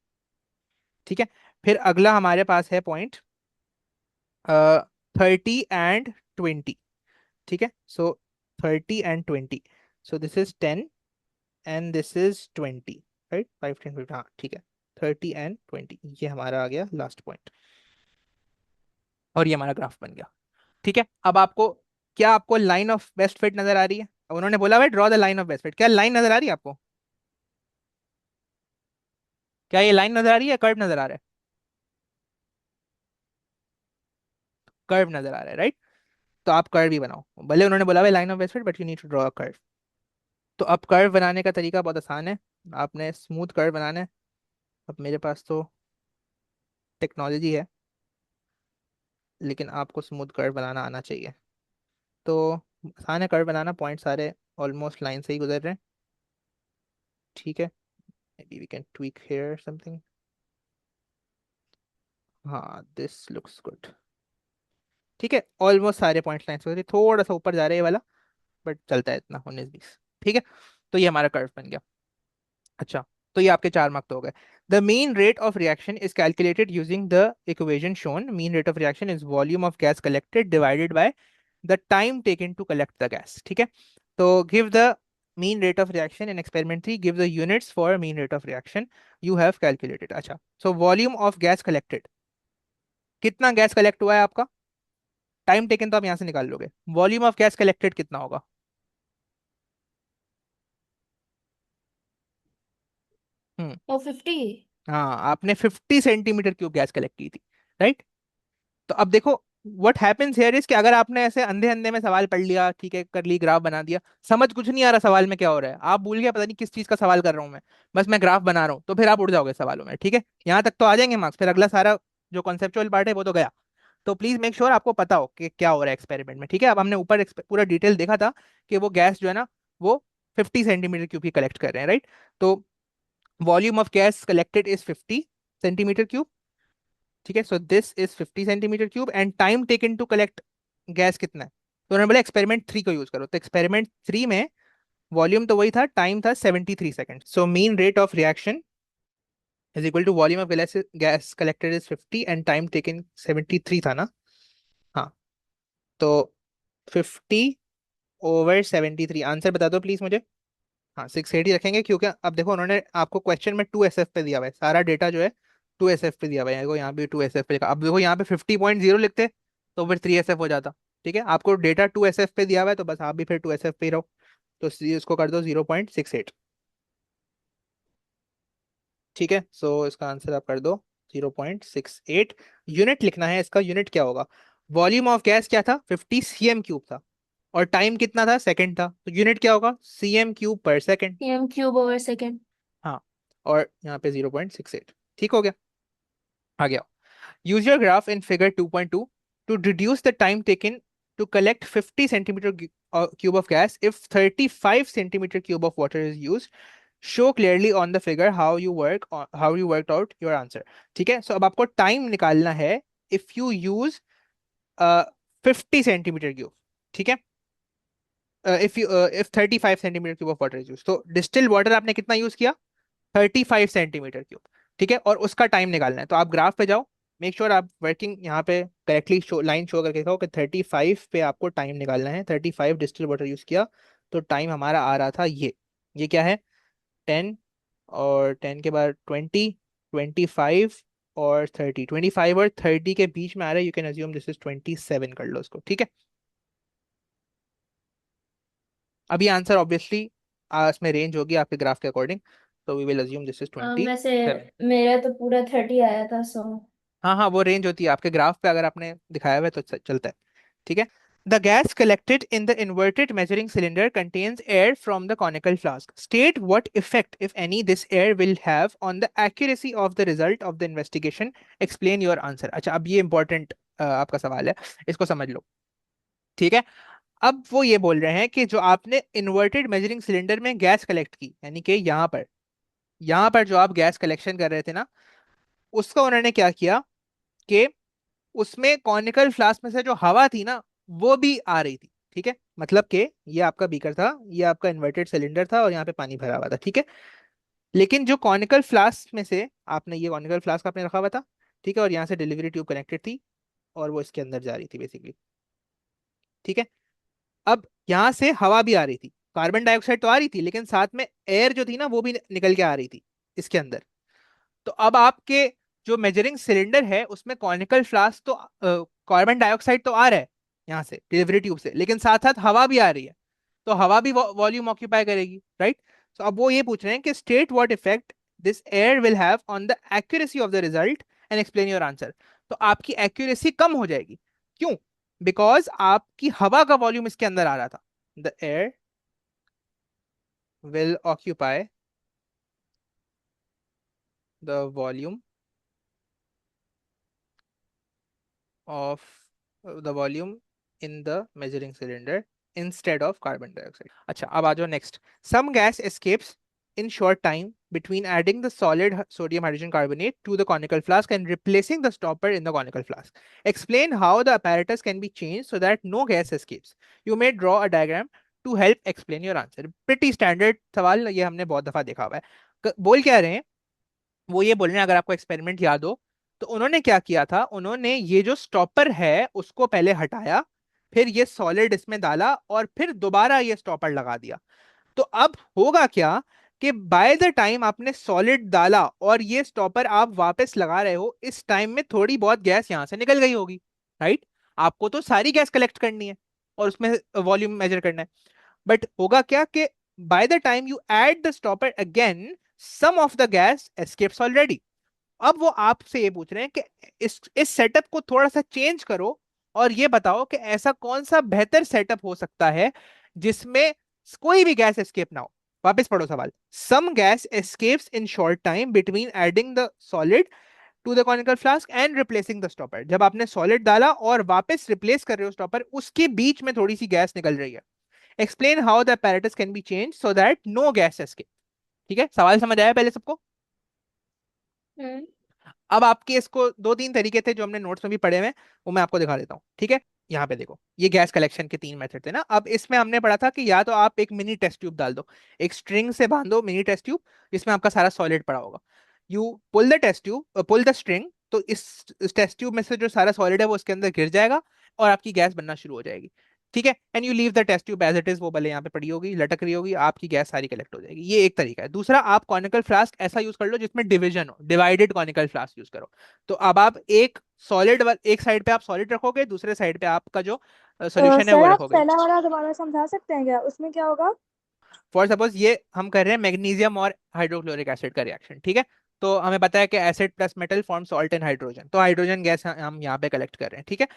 ठीक है। फिर अगला हमारे पास है पॉइंट 30 एंड 20, ठीक है। सो 30 and 20, so this is 10 and this is 20, right, 5 10 50, हाँ ठीक है। 30 एंड 20, ये हमारा आ गया लास्ट पॉइंट, और ये हमारा ग्राफ बन गया, ठीक है। अब आपको, क्या आपको लाइन ऑफ बेस्ट फिट नजर आ रही है। अब उन्होंने बोला भाई draw the line of best fit, क्या लाइन नजर आ रही है आपको। क्या ये लाइन नजर आ रही है, कर्व नजर आ रहा है। कर्व नजर आ रहा है, राइट। तो आप कर्व ही बनाओ, भले उन्होंने बोला भाई line of best fit, but you need to draw a curve. तो अब कर्व बनाने का तरीका बहुत आसान है, आपने स्मूथ कर्व बनाना है। अब मेरे पास तो टेक्नोलॉजी है, लेकिन आपको स्मूथ कर्व बनाना आना चाहिए। तो आसान है कर्व बनाना, पॉइंट सारे ऑलमोस्ट लाइन से ही गुजर रहे हैं, ठीक है। Maybe we can tweak here something, हाँ दिस लुक्स गुड, ठीक है। ऑलमोस्ट सारे पॉइंट लाइन से गुजरे, थोड़ा सा ऊपर जा रहे हैं ये वाला, बट चलता है इतना 19 20, ठीक है। तो ये हमारा कर्व बन गया। अच्छा, तो ये आपके 4 मार्क तो हो गए। The mean rate of reaction is calculated using the equation shown. Mean rate of reaction is volume of gas collected divided by the time taken to collect the gas, ठीक है। तो give the mean rate of reaction in experiment 3, give the units for mean rate of reaction you have calculated। अच्छा, so volume of gas collected, कितना gas collect हुआ है आपका, time taken तो आप यहां से निकाल लोगे, वॉल्यूम ऑफ गैस कलेक्टेड कितना होगा। हम्म, ओ 50। हाँ आपने 50 सेंटीमीटर क्यूब गैस कलेक्ट की थी, राइट। तो अब देखो व्हाट हैपेंस हियर इज कि अगर आपने ऐसे अंधे अंधे में सवाल पढ़ लिया, ठीक है, कर ली, ग्राफ बना दिया, समझ कुछ नहीं आ रहा सवाल में क्या हो रहा है, आप भूल गए पता नहीं किस चीज का सवाल कर रहा हूं मैं, बस मैं ग्राफ बना रहा हूँ, तो फिर आप उड़ जाओगे सवालों में, ठीक है। यहाँ तक तो आ जाएंगे मार्क्स, फिर अगला सारा जो कॉन्सेप्चुअल पार्ट है वो तो गया। तो प्लीज मेक श्योर आपको पता हो कि क्या हो रहा है एक्सपेरिमेंट में, ठीक है। अब हमने ऊपर पूरा डिटेल देखा था कि वो गैस जो है ना वो 50 सेंटीमीटर क्यूब की कलेक्ट कर रहे हैं, राइट। तो volume of gas collected is 50 centimetre cube, ठीक है। So this is 50 centimetre cube and time taken to collect gas कितना है। तो उन्होंने बोला एक्सपेरिमेंट 3 को यूज करो। तो एक्सपेरिमेंट 3 में वॉल्यूम तो वही था, टाइम था 73 second. So mean rate of reaction is equal to volume of gas collected is 50 and time taken 73 था ना। हाँ, तो 50/73, आंसर बता दो प्लीज मुझे। हाँ, 680 रखेंगे क्योंकि अब देखो उन्होंने आपको क्वेश्चन में 2SF पे दिया हुआ है, सारा डेटा जो है 2SF पे दिया हुआ है। देखो यहाँ पे 2SF पे लिखा, अब देखो यहाँ पे 50.0 लिखते तो फिर 3SF हो जाता, ठीक है। आपको डेटा 2SF पे दिया हुआ है तो बस आप भी फिर 2SF पे ही रहो। तो इसको कर दो 0.68, ठीक है। सो इसका आंसर आप कर दो 0.68। यूनिट लिखना है, इसका यूनिट क्या होगा। वॉल्यूम ऑफ गैस क्या था, 50 cm³ था, और टाइम कितना था, सेकंड था। तो यूनिट क्या होगा, cm³ per second। cm³/सेकेंड। हाँ, और यहाँ पे 0.68, ठीक हो गया। आ गया। Use your graph in figure 2.2 to reduce the time taken to collect 50 centimetre cube of gas if 35 centimetre cube of water is use. Show clearly on the figure how you work out your answer. ठीक है, so अब आपको time निकालना है if you use 50 centimetre cube, ठीक है। If 35 centimetre cube of water is use, तो distil water आपने कितना यूज किया, 35 सेंटीमीटर क्यूब, ठीक है। और उसका टाइम निकालना है, तो आप ग्राफ पे जाओ, मेक श्योर आप वर्किंग यहाँ पे करेक्टली लाइन शो करके दिखाओ कि 35 पे आपको टाइम निकालना है। 35 डिस्टिल वाटर यूज किया तो टाइम हमारा आ रहा था ये क्या है, 10, और 10 के बाद 20, 25 और 30, 25 और 30 के बीच में आ रहा है। You can assume this is 27 कर लो उसको, ठीक है। अभी आंसर ऑब्वियसली इसमें रेंज होगी आपके ग्राफ के अकॉर्डिंग, तो we will assume this is वैसे 27। मेरा तो पूरा 30 आया था, सो। हाँ हाँ, वो रेंज होती है आपके ग्राफ पे, अगर आपने दिखाया हुआ है तो चलता है, ठीक है। The gas collected in the inverted measuring cylinder contains air from the conical flask. State what effect, if any, this air will have on the accuracy of the result of the investigation. Explain your answer. अच्छा, अब ये important आपका सवाल है, इसको समझ लो, ठीक है। अब वो ये बोल रहे हैं कि जो आपने इन्वर्टेड मेजरिंग सिलेंडर में गैस कलेक्ट की, यानी कि यहाँ पर जो आप गैस कलेक्शन कर रहे थे ना, उसका उन्होंने क्या किया कि उसमें कॉनिकल फ्लास्क में से जो हवा थी ना वो भी आ रही थी, ठीक है। मतलब कि ये आपका बीकर था, ये आपका इन्वर्टेड सिलेंडर था और यहाँ पे पानी भरा हुआ था, ठीक है। लेकिन जो कॉनिकल फ्लास्क में से आपने, ये कॉनिकल फ्लास्क आपने रखा हुआ था, ठीक है, और यहाँ से डिलीवरी ट्यूब कनेक्टेड थी और वो इसके अंदर जा रही थी बेसिकली, ठीक है। अब यहाँ से हवा भी आ रही थी, कार्बन डाइऑक्साइड तो आ रही थी, लेकिन साथ में एयर जो थी ना वो भी निकल के आ रही थी इसके अंदर। तो अब आपके जो मेजरिंग सिलेंडर है उसमें कॉनिकल फ्लास्क तो कार्बन डाइऑक्साइड तो आ रहा है यहाँ से डिलीवरी ट्यूब से, लेकिन साथ साथ हवा भी आ रही है, तो हवा भी वॉल्यूम ऑक्यूपाई करेगी, राइट। तो अब वो ये पूछ रहे हैं कि state what effect this air will have on the accuracy of the result and explain your answer. तो आपकी एक्यूरेसी कम हो जाएगी, क्यों, बिकॉज आपकी हवा का वॉल्यूम इसके अंदर आ रहा था। The air will occupy the volume of the volume in the measuring cylinder instead of carbon dioxide. अच्छा, अब आ जाओ next. Some gas escapes in short time between adding the solid sodium hydrogen carbonate to the conical flask and replacing the stopper in the conical flask. Explain how the apparatus can be changed so that no gas escapes. You may draw a diagram to help explain your answer. Pretty standard सवाल, ये हमने बहुत दफा देखा हुआ है। बोल क्या रहे हैं, वो ये बोल रहे हैं, अगर आपको एक्सपेरिमेंट याद हो तो उन्होंने क्या किया था, उन्होंने ये जो स्टॉपर है उसको पहले हटाया, फिर ये सॉलिड इसमें डाला और फिर दोबारा ये स्टॉपर लगा दिया। तो अब होगा क्या कि बाय द टाइम आपने सॉलिड डाला और ये स्टॉपर आप वापस लगा रहे हो, इस टाइम में थोड़ी बहुत गैस यहां से निकल गई होगी, राइट। आपको तो सारी गैस कलेक्ट करनी है और उसमें वॉल्यूम मेजर करना है, बट होगा क्या कि by the time you add the stopper again, some of the gas escapes already. अब वो आपसे ये पूछ रहे हैं कि इस सेटअप को थोड़ा सा चेंज करो और ये बताओ कि ऐसा कौन सा बेहतर सेटअप हो सकता है जिसमें कोई भी गैस एस्केप ना हो। वापस पढ़ो सवाल। Some gas escapes in short time between adding the solid to the conical flask and replacing the stopper. जब आपने सॉलिड डाला और वापस रिप्लेस कर रहे हो स्टॉपर, उसके बीच में थोड़ी सी गैस निकल रही है। Explain how the apparatus can be change so that no gas escape. ठीक है, सवाल समझ आया पहले सबको? हम्म। अब आपके इसको दो तीन तरीके थे जो हमने नोट्स में भी पढ़े हुए हैं, वो मैं आपको दिखा देता हूँ। ठीक है, यहाँ पे देखो, ये गैस कलेक्शन के तीन मेथड थे ना। अब इसमें हमने पढ़ा था कि या तो आप एक मिनी टेस्ट ट्यूब डाल दो, एक स्ट्रिंग से बांधो मिनी टेस्ट ट्यूब, जिसमें आपका सारा सॉलिड पड़ा होगा। You pull the test tube, pull the string, तो इस टेस्ट ट्यूब में से जो सारा सॉलिड है वो इसके अंदर गिर जाएगा और आपकी गैस बनना शुरू हो जाएगी। ठीक है, and you leave the test tube as it is, वो भले यहाँ पे पड़ी होगी, लटक रही होगी, आपकी गैस सारी कलेक्ट हो जाएगी। ये एक तरीका है। दूसरा, आप कॉनिकल फ्लास्क ऐसा यूज कर लो जिसमें डिवीजन हो, डिवाइडेड कॉनिकल फ्लास्क यूज करो। तो अब आप एक सॉलिड, एक साइड पे आप सॉलिड रखोगे, दूसरे साइड पे आपका जो सोल्यूशन है सर वो आप रखोगे। पहला वाला दोबारा समझा सकते हैं क्या, उसमें क्या होगा? फॉर सपोज ये हम कर रहे हैं मैग्नीशियम और हाइड्रोक्लोरिक एसिड का रिएक्शन। ठीक है, तो हमें पता है कि acid plus metal form salt and hydrogen, तो हाइड्रोजन गैस हम यहाँ पे कलेक्ट कर रहे हैं। ठीक है,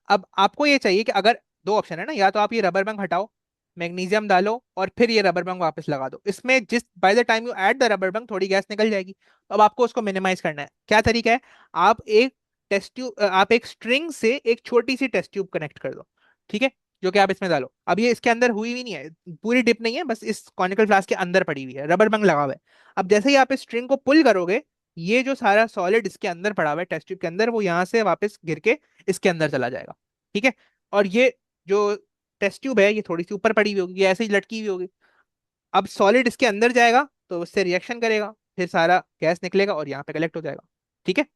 अब आपको ये चाहिए कि अगर दो ऑप्शन है ना, या तो आप ये रबर बंग हटाओ, मैग्नीशियम डालो और फिर ये रबर बंग वापस लगा दो, इसमें जिस bye the time you add the rubber बंग थोड़ी गैस निकल जाएगी। तो अब आपको उसको मिनिमाइज करना है। क्या तरीका है? आप एक टेस्ट ट्यूब, आप एक स्ट्रिंग से एक छोटी सी टेस्ट ट्यूब कनेक्ट कर दो। ठीक है, जो कि आप इसमें डालो। अब ये इसके अंदर हुई भी नहीं है, पूरी डिप नहीं है, बस इस कॉनिकल फ्लास्क के अंदर पड़ी हुई है, रबर बंग लगा हुआ है। अब जैसे ही आप इस स्ट्रिंग को पुल करोगे, ये जो सारा सॉलिड इसके अंदर पड़ा हुआ है टेस्ट ट्यूब के अंदर, वो यहाँ से वापस गिर के इसके अंदर चला जाएगा। ठीक है, और ये जो टेस्ट ट्यूब है ये थोड़ी सी ऊपर पड़ी हुई होगी, ये ऐसे ही लटकी हुई होगी। अब सॉलिड इसके अंदर जाएगा तो उससे रिएक्शन करेगा, फिर सारा गैस निकलेगा और यहाँ पे कलेक्ट हो जाएगा। ठीक है,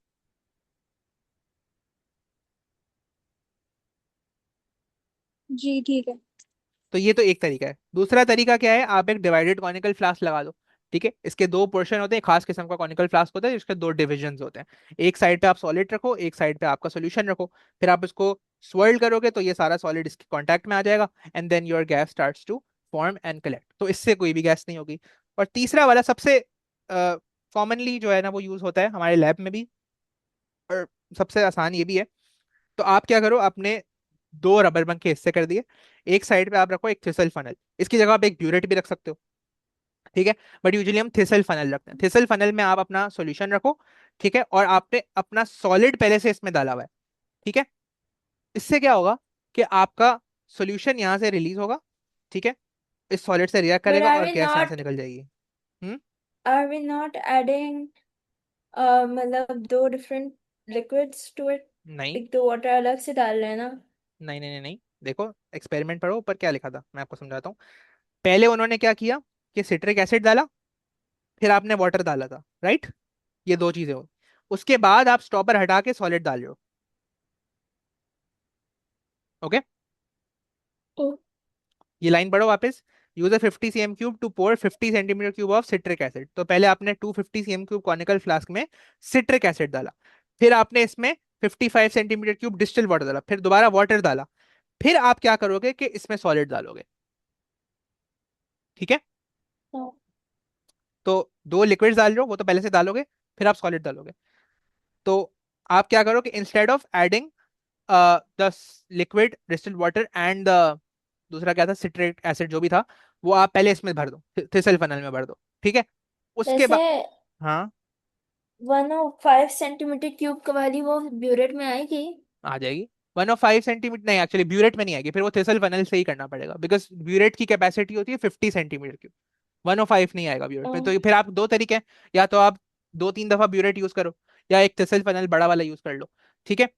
जी ठीक है। तो ये तो एक तरीका है। दूसरा तरीका क्या है? आप एक डिवाइडेड कॉनिकल फ्लास्क लगा दो। ठीक है, इसके दो पोर्शन होते हैं, खास किस्म का कॉनिकल फ्लास्क होता है जिसके दो डिविजन होते हैं। एक साइड पे आप सॉलिड रखो, एक साइड पे आपका सोल्यूशन रखो, फिर आप इसको स्वर्ल करोगे तो ये सारा सॉलिड इसके कांटेक्ट में आ जाएगा, and then your gas starts to form and collect. तो इससे कोई भी गैस नहीं होगी। और तीसरा वाला सबसे कॉमनली जो है ना वो यूज होता है हमारे लैब में भी, और सबसे आसान ये भी है। तो आप क्या करो, अपने दो रबर बंद के हिस्से कर दिए, एक साइड पे आप रखो एक थिसल फनल, इसकी जगह आप एक ब्यूरेट भी रख सकते हो। ठीक है, बट यूजुअली हम थिसल फनल रखते हैं। थिसल फनल में आप अपना सॉल्यूशन रखो। ठीक है, और आपने अपना सॉलिड पहले से इसमें डाला हुआ है। ठीक है, इससे क्या होगा कि आपका सॉल्यूशन यहाँ से रिलीज होगा। ठीक है, इस सॉलिड से रिएक्ट But करेगा और गैस यहाँ से निकल जाएगी। हम्म। are we not adding मतलब दो different liquids to it? नहीं एक तो वाटर अलग से डाल रहे हैं ना? नहीं नहीं नहीं नहीं, देखो एक्सपेरिमेंट पढ़ो, ऊपर क्या लिखा था मैं आपको समझाता हूँ। पहले उन्होंने क्या किया कि सिट्रिक एसिड डाला, फिर आपने वाटर डाला था, राइट? ये दो चीजें हो। उसके बाद आप स्टॉपर हटा के सॉलिड डाल रहे हो। Okay, oh. ये लाइन पढ़ो वापस। Use a 50 cm cube to pour 50 centimetre cube of citric acid. तो पहले आपने 250 cm क्यूब कॉनिकल फ्लास्क में सिट्रिक एसिड डाला, फिर आपने इसमें 55 सेंटीमीटर क्यूब डिस्टिल वाटर डाला, फिर दोबारा वाटर डाला, फिर आप क्या करोगे कि इसमें सॉलिड डालोगे। ठीक है, हाँ। तो दो लिक्विड्स डाल रहे हो, वो तो पहले से डालोगे, फिर आप सॉलिड डालोगे। तो आप क्या करो कि instead of adding the liquid distilled water and the दूसरा क्या था सिट्रिक एसिड जो भी था, वो आप पहले इसमें भर दो, थिसल फनल में भर दो। ठीक है, उसके वैसे बाद हाँ 105 सेंटीमीटर क्यूब का वाली वो ब्यूरेट में आएगी? आ जाएगी। 105 सेंटीमीटर नहीं, एक्चुअली ब्यूरेट में नहीं आएगी, फिर वो थिसल फनल से ही करना पड़ेगा, बिकॉज ब्यूरेट की कैपेसिटी होती है 50 सेंटीमीटर क्यूब। 105 नहीं आएगा ब्यूरेट ओ। में। तो फिर आप दो तरीके हैं, या तो आप दो तीन दफा ब्यूरेट यूज करो, या एक थिसल फनल बड़ा वाला यूज कर लो। ठीक है,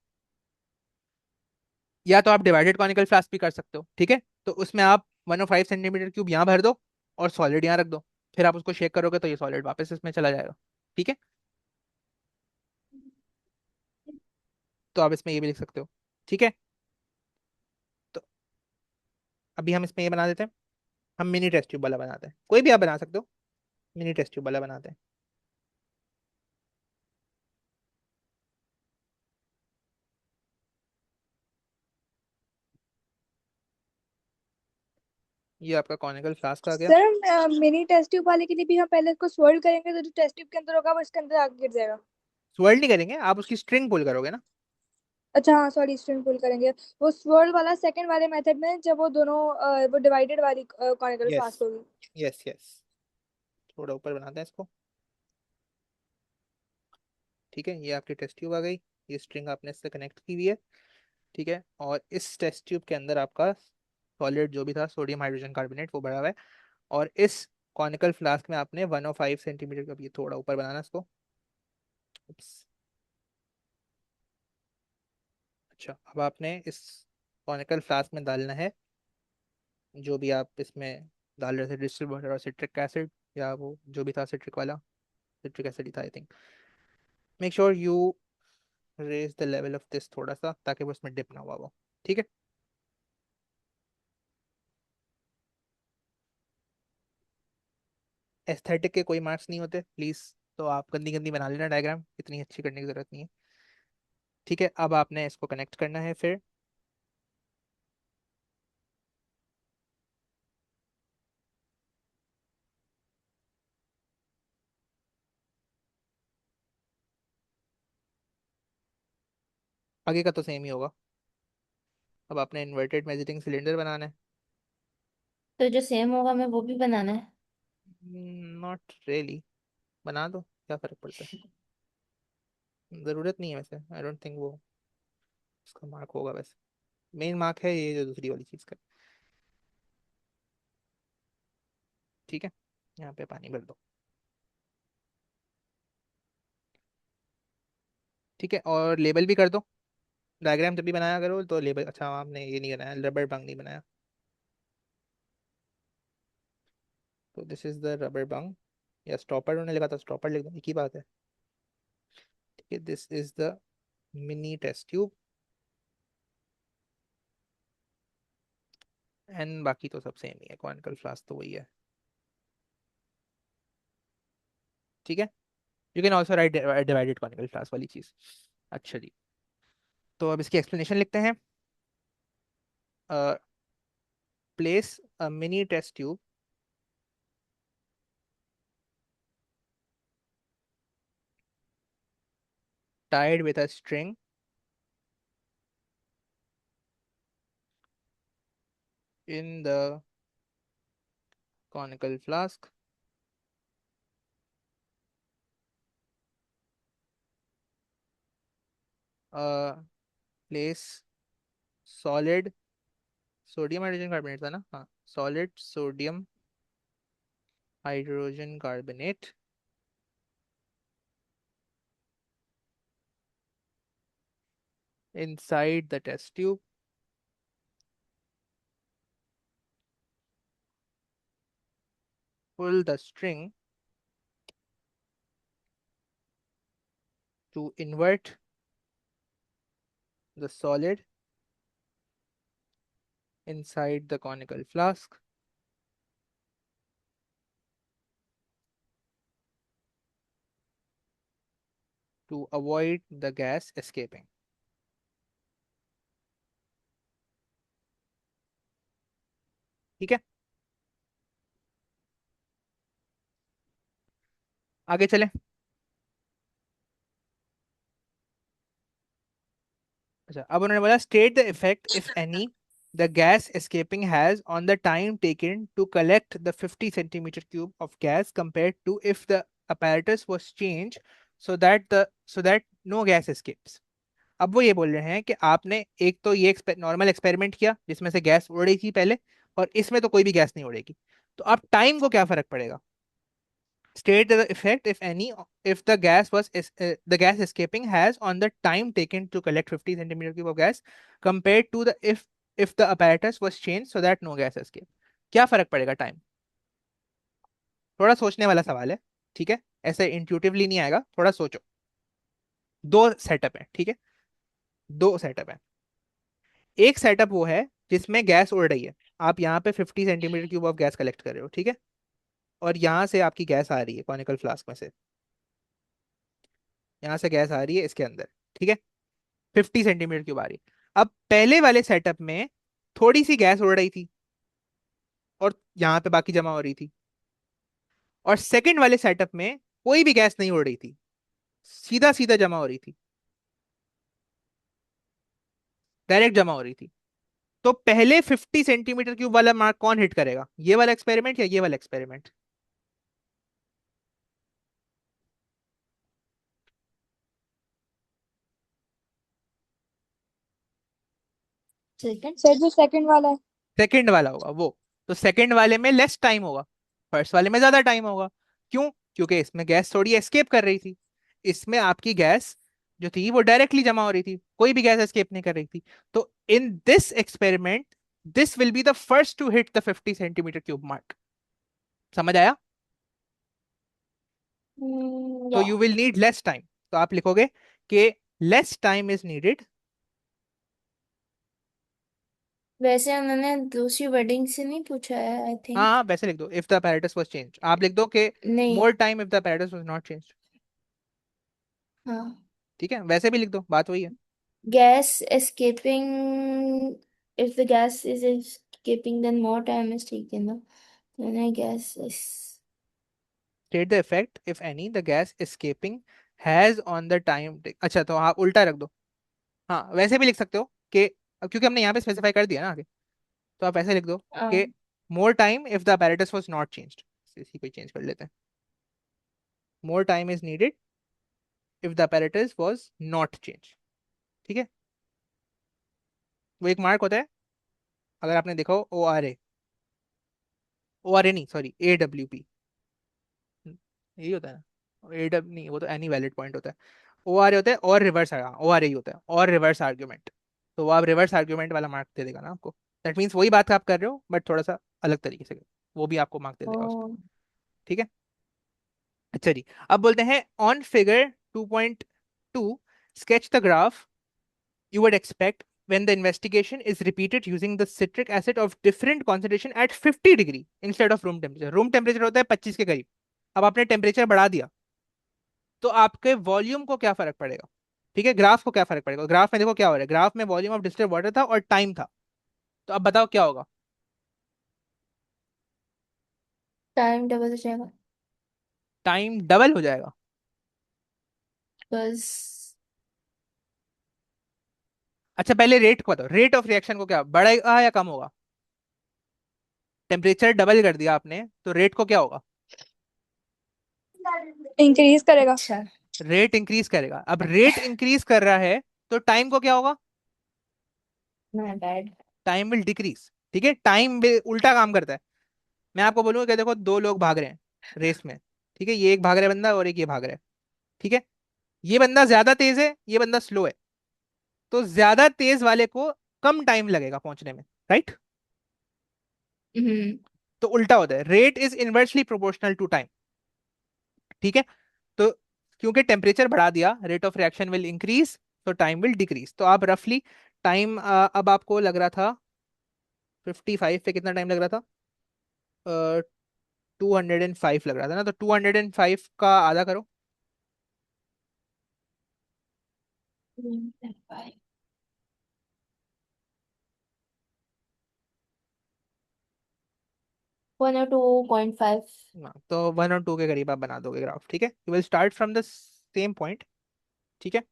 या तो आप डिवाइडेड कॉनिकल फ्लास्क भी कर सकते हो। ठीक है, तो उसमें आप 105 सेंटीमीटर क्यूब यहाँ भर दो और सॉलिड यहाँ रख दो, फिर आप उसको शेक करोगे तो ये सॉलिड वापस इसमें चला जाएगा। ठीक है, तो आप इसमें ये भी लिख सकते हो। ठीक है, तो अभी हम इसमें ये बना देते हैं, हम मिनी टेस्ट ट्यूब वाला बनाते हैं, कोई भी आप बना सकते हो, मिनी टेस्ट ट्यूब वाला बनाते हैं। ये आपका कॉनिकल फ्लास्क आ गया। सर मिनी टेस्ट ट्यूब वाले के लिए भी हम पहले इसको स्वर्ल करेंगे, तो जो टेस्ट ट्यूब के अंदर होगा वो इसके अंदर आगे गिर जाएगा। स्वर्ल नहीं करेंगे, आप उसकी स्ट्रिंग पुल करोगे ना। अच्छा हाँ सॉरी, स्ट्रिंग पुल करेंगे। वो स्वर्ल वाला सेकंड वाले मेथड में, जब वो दोनों वो डिवाइडेड वाली कॉनिकल यस फ्लास्क होगी। यस यस, थोड़ा ऊपर बनाते हैं इसको। ठीक है, ये आपकी टेस्ट ट्यूब आ गई, ये स्ट्रिंग आपने इससे कनेक्ट की हुई है। ठीक है, और इस टेस्ट ट्यूब के अंदर आपका सॉलिड जो भी था, सोडियम हाइड्रोजन कार्बोनेट, वो भरा हुआ है। और इस कॉनिकल फ्लास्क में आपने 105 सेंटीमीटर का, ये थोड़ा ऊपर बनाना इसको। Oops. अच्छा, अब आपने इस कॉनिकल फ्लास्क में डालना है जो भी आप इसमें डाल रहे थे, डिस्टिल्ड वाटर और सिट्रिक एसिड, या वो जो भी था सिट्रिक वाला, सिट्रिक एसिड ही था I think. Make sure you raise the level of this थोड़ा सा, ताकि वो उसमें डिप ना हुआ वो। ठीक है, एस्थेटिक के कोई मार्क्स नहीं होते प्लीज, तो आप गंदी गंदी बना लेना डायग्राम, इतनी अच्छी करने की जरूरत नहीं है। ठीक है, अब आपने इसको कनेक्ट करना है फिर। आगे का तो सेम ही होगा। अब आपने इन्वर्टेड मेजरिंग सिलेंडर बनाना है। तो जो सेम होगा हमें वो भी बनाना है। नॉट रियली, बना दो, क्या फर्क पड़ता है, जरूरत नहीं है वैसे, आई डोंट थिंक वो उसका मार्क होगा वैसे। मेन मार्क है ये जो दूसरी वाली चीज का। ठीक है, यहाँ पे पानी भर दो। ठीक है, और लेबल भी कर दो। डायग्राम जब भी बनाया करो तो लेबल, अच्छा आपने ये नहीं बनाया, रबर बंग नहीं बनाया, तो दिस इज द रबर बंग, या स्टॉपर उन्होंने लिखा था, स्टॉपर लिख दो, एक ही बात है। ठीक है, this is the mini test tube, and बाकी तो सब सेम ही है, कॉनिकल फ्लास्क तो वही है। ठीक है, you can also right divided conical flask वाली चीज। अच्छा जी, तो अब इसकी एक्सप्लेनेशन लिखते हैं। Place a mini test tube tied with a string in the conical flask. Place solid sodium hydrogen carbonate था ना, हाँ, solid sodium hydrogen carbonate inside the test tube. Pull the string to invert the solid inside the conical flask. To avoid the gas escaping. ठीक है, आगे चलें। अच्छा, अब उन्होंने बोला state the effect if any the gas escaping has on the time taken to collect the 50 centimetre cube of gas compared to if the apparatus was changed so that no gas escapes. अब वो ये बोल रहे हैं कि आपने एक तो ये नॉर्मल एक्सपेरिमेंट किया जिसमें से गैस उड़ रही थी पहले, और इसमें तो कोई भी गैस नहीं उड़ेगी, तो अब टाइम को क्या फर्क पड़ेगा। State the effect, if any, if the the gas escaping has on the time taken to collect 50 centimeter cube of gas compared to the if the apparatus was changed so that no gas escape. क्या फर्क पड़ेगा time. थोड़ा सोचने वाला सवाल है, ठीक है, ऐसे इंट्यूटिवली नहीं आएगा, थोड़ा सोचो। दो सेटअप है, ठीक है, दो सेटअप है। एक सेटअप वो है जिसमें गैस उड़ रही है, आप यहाँ पे 50 centimetre cube of gas collect कर रहे हो, ठीक है, और यहाँ से आपकी गैस आ रही है कॉनिकल फ्लास्क में से, यहाँ से गैस आ रही है इसके अंदर, ठीक है, 50 सेंटीमीटर क्यूब आ रही है। अब पहले वाले सेटअप में थोड़ी सी गैस उड़ रही थी और यहाँ पे बाकी जमा हो रही थी, और सेकंड वाले सेटअप में कोई भी गैस नहीं उड़ रही थी, सीधा सीधा जमा हो रही थी, डायरेक्ट जमा हो रही थी। तो पहले 50 सेंटीमीटर क्यूब वाला मार्क कौन हिट करेगा, ये वाला एक्सपेरिमेंट या ये वाला एक्सपेरिमेंट। सेकंड। सर जो सेकंड वाला है। सेकंड वाला होगा वो। तो सेकंड वाले में लेस टाइम होगा, फर्स्ट वाले में ज्यादा टाइम होगा। क्यों? क्योंकि इसमें गैस थोड़ी एस्केप कर रही थी, इसमें आपकी गैस जो थी वो डायरेक्टली जमा हो रही थी, कोई भी गैस एस्केप नहीं कर रही थी। तो in this experiment this will be the first to hit the 50 centimetre cube mark. समझ आया? तो या you will need less time, तो आप लिखोगे कि लेस टाइम इज नीडेड। वैसे उन्होंने दूसरी वर्डिंग से नहीं पूछा है आई हाँ थिंक। हाँ, वैसे लिख दो if the apparatus was changed, आप लिख दो कि नहीं। More time if the apparatus was not changed। हाँ। ठीक है, वैसे भी लिख दो, बात वही है। Gas escaping, if the gas is escaping, then more time is taken. No? Then I guess is State the effect if any the gas escaping has on the time अच्छा, तो आप उल्टा रख दो। हाँ, वैसे भी लिख सकते हो कि अब क्योंकि हमने यहाँ पे स्पेसिफाई कर दिया ना आगे, तो आप ऐसे लिख दो कि more time if the apparatus was not changed। इसी को चेंज कर लेते हैं, more time is needed if the apparatus was not changed। ठीक है, वो एक मार्क होता है, अगर आपने देखा हो ORA, ORA नहीं सॉरी AWP, यही होता है ना, AW नहीं, वो तो एनी वैलिड पॉइंट होता है। ORA होता है और रिवर्स, ORA ही होता है और रिवर्स आर्ग्यूमेंट। तो वो आप रिवर्स आर्ग्यूमेंट वाला मार्क दे देगा ना आपको। दैट मीन्स वही बात आप कर रहे हो बट थोड़ा सा अलग तरीके से, वो भी आपको मार्क दे देगा उसका। oh ठीक है, अच्छा जी। अब बोलते हैं on figure 2.2 sketch the graph you would expect when the investigation is repeated using the citric acid of different concentration at 50 degree instead of room temperature। Room temperature होता है 25 के करीब, अब आपने टेम्परेचर बढ़ा दिया, तो आपके वॉल्यूम को क्या फर्क पड़ेगा? ठीक है, ग्राफ को क्या फर्क पड़ेगा? ग्राफ में देखो क्या हो रहा है, ग्राफ में वॉल्यूम ऑफ डिस्टिल्ड वाटर था और टाइम था, तो अब बताओ क्या होगा? time double हो जाएगा टाइम डबल हो जाएगा। because अच्छा, पहले रेट को बताओ, रेट ऑफ रिएक्शन को क्या बढ़ेगा या कम होगा? टेम्परेचर डबल कर दिया आपने तो रेट को क्या होगा? इंक्रीज करेगा। अच्छा रेट इंक्रीज करेगा। अब रेट इंक्रीज कर रहा है तो टाइम को क्या होगा? my bad। Time will decrease. ठीक है, टाइम उल्टा काम करता है। मैं आपको बोलूंगा कि देखो दो लोग भाग रहे हैं रेस में, ठीक है, ये एक भाग रहा है बंदा और एक ये भाग रहा है। ठीक है, ये बंदा ज्यादा तेज है, ये बंदा स्लो है, तो ज्यादा तेज वाले को कम टाइम लगेगा पहुंचने में, राइट? हम्म तो उल्टा होता है, rate is inversely proportional to time. ठीक है, तो क्योंकि टेम्परेचर बढ़ा दिया rate of reaction will increase, तो टाइम विल डिक्रीज। तो आप रफली टाइम, अब आपको लग रहा था 55 पे कितना टाइम लग रहा था? 205 लग रहा था ना, तो 205 का आधा करो। 102.5। हाँ, तो 1 और 2 के करीब आप बना दोगे ग्राफ। ठीक है, you will start from the same point. ठीक है,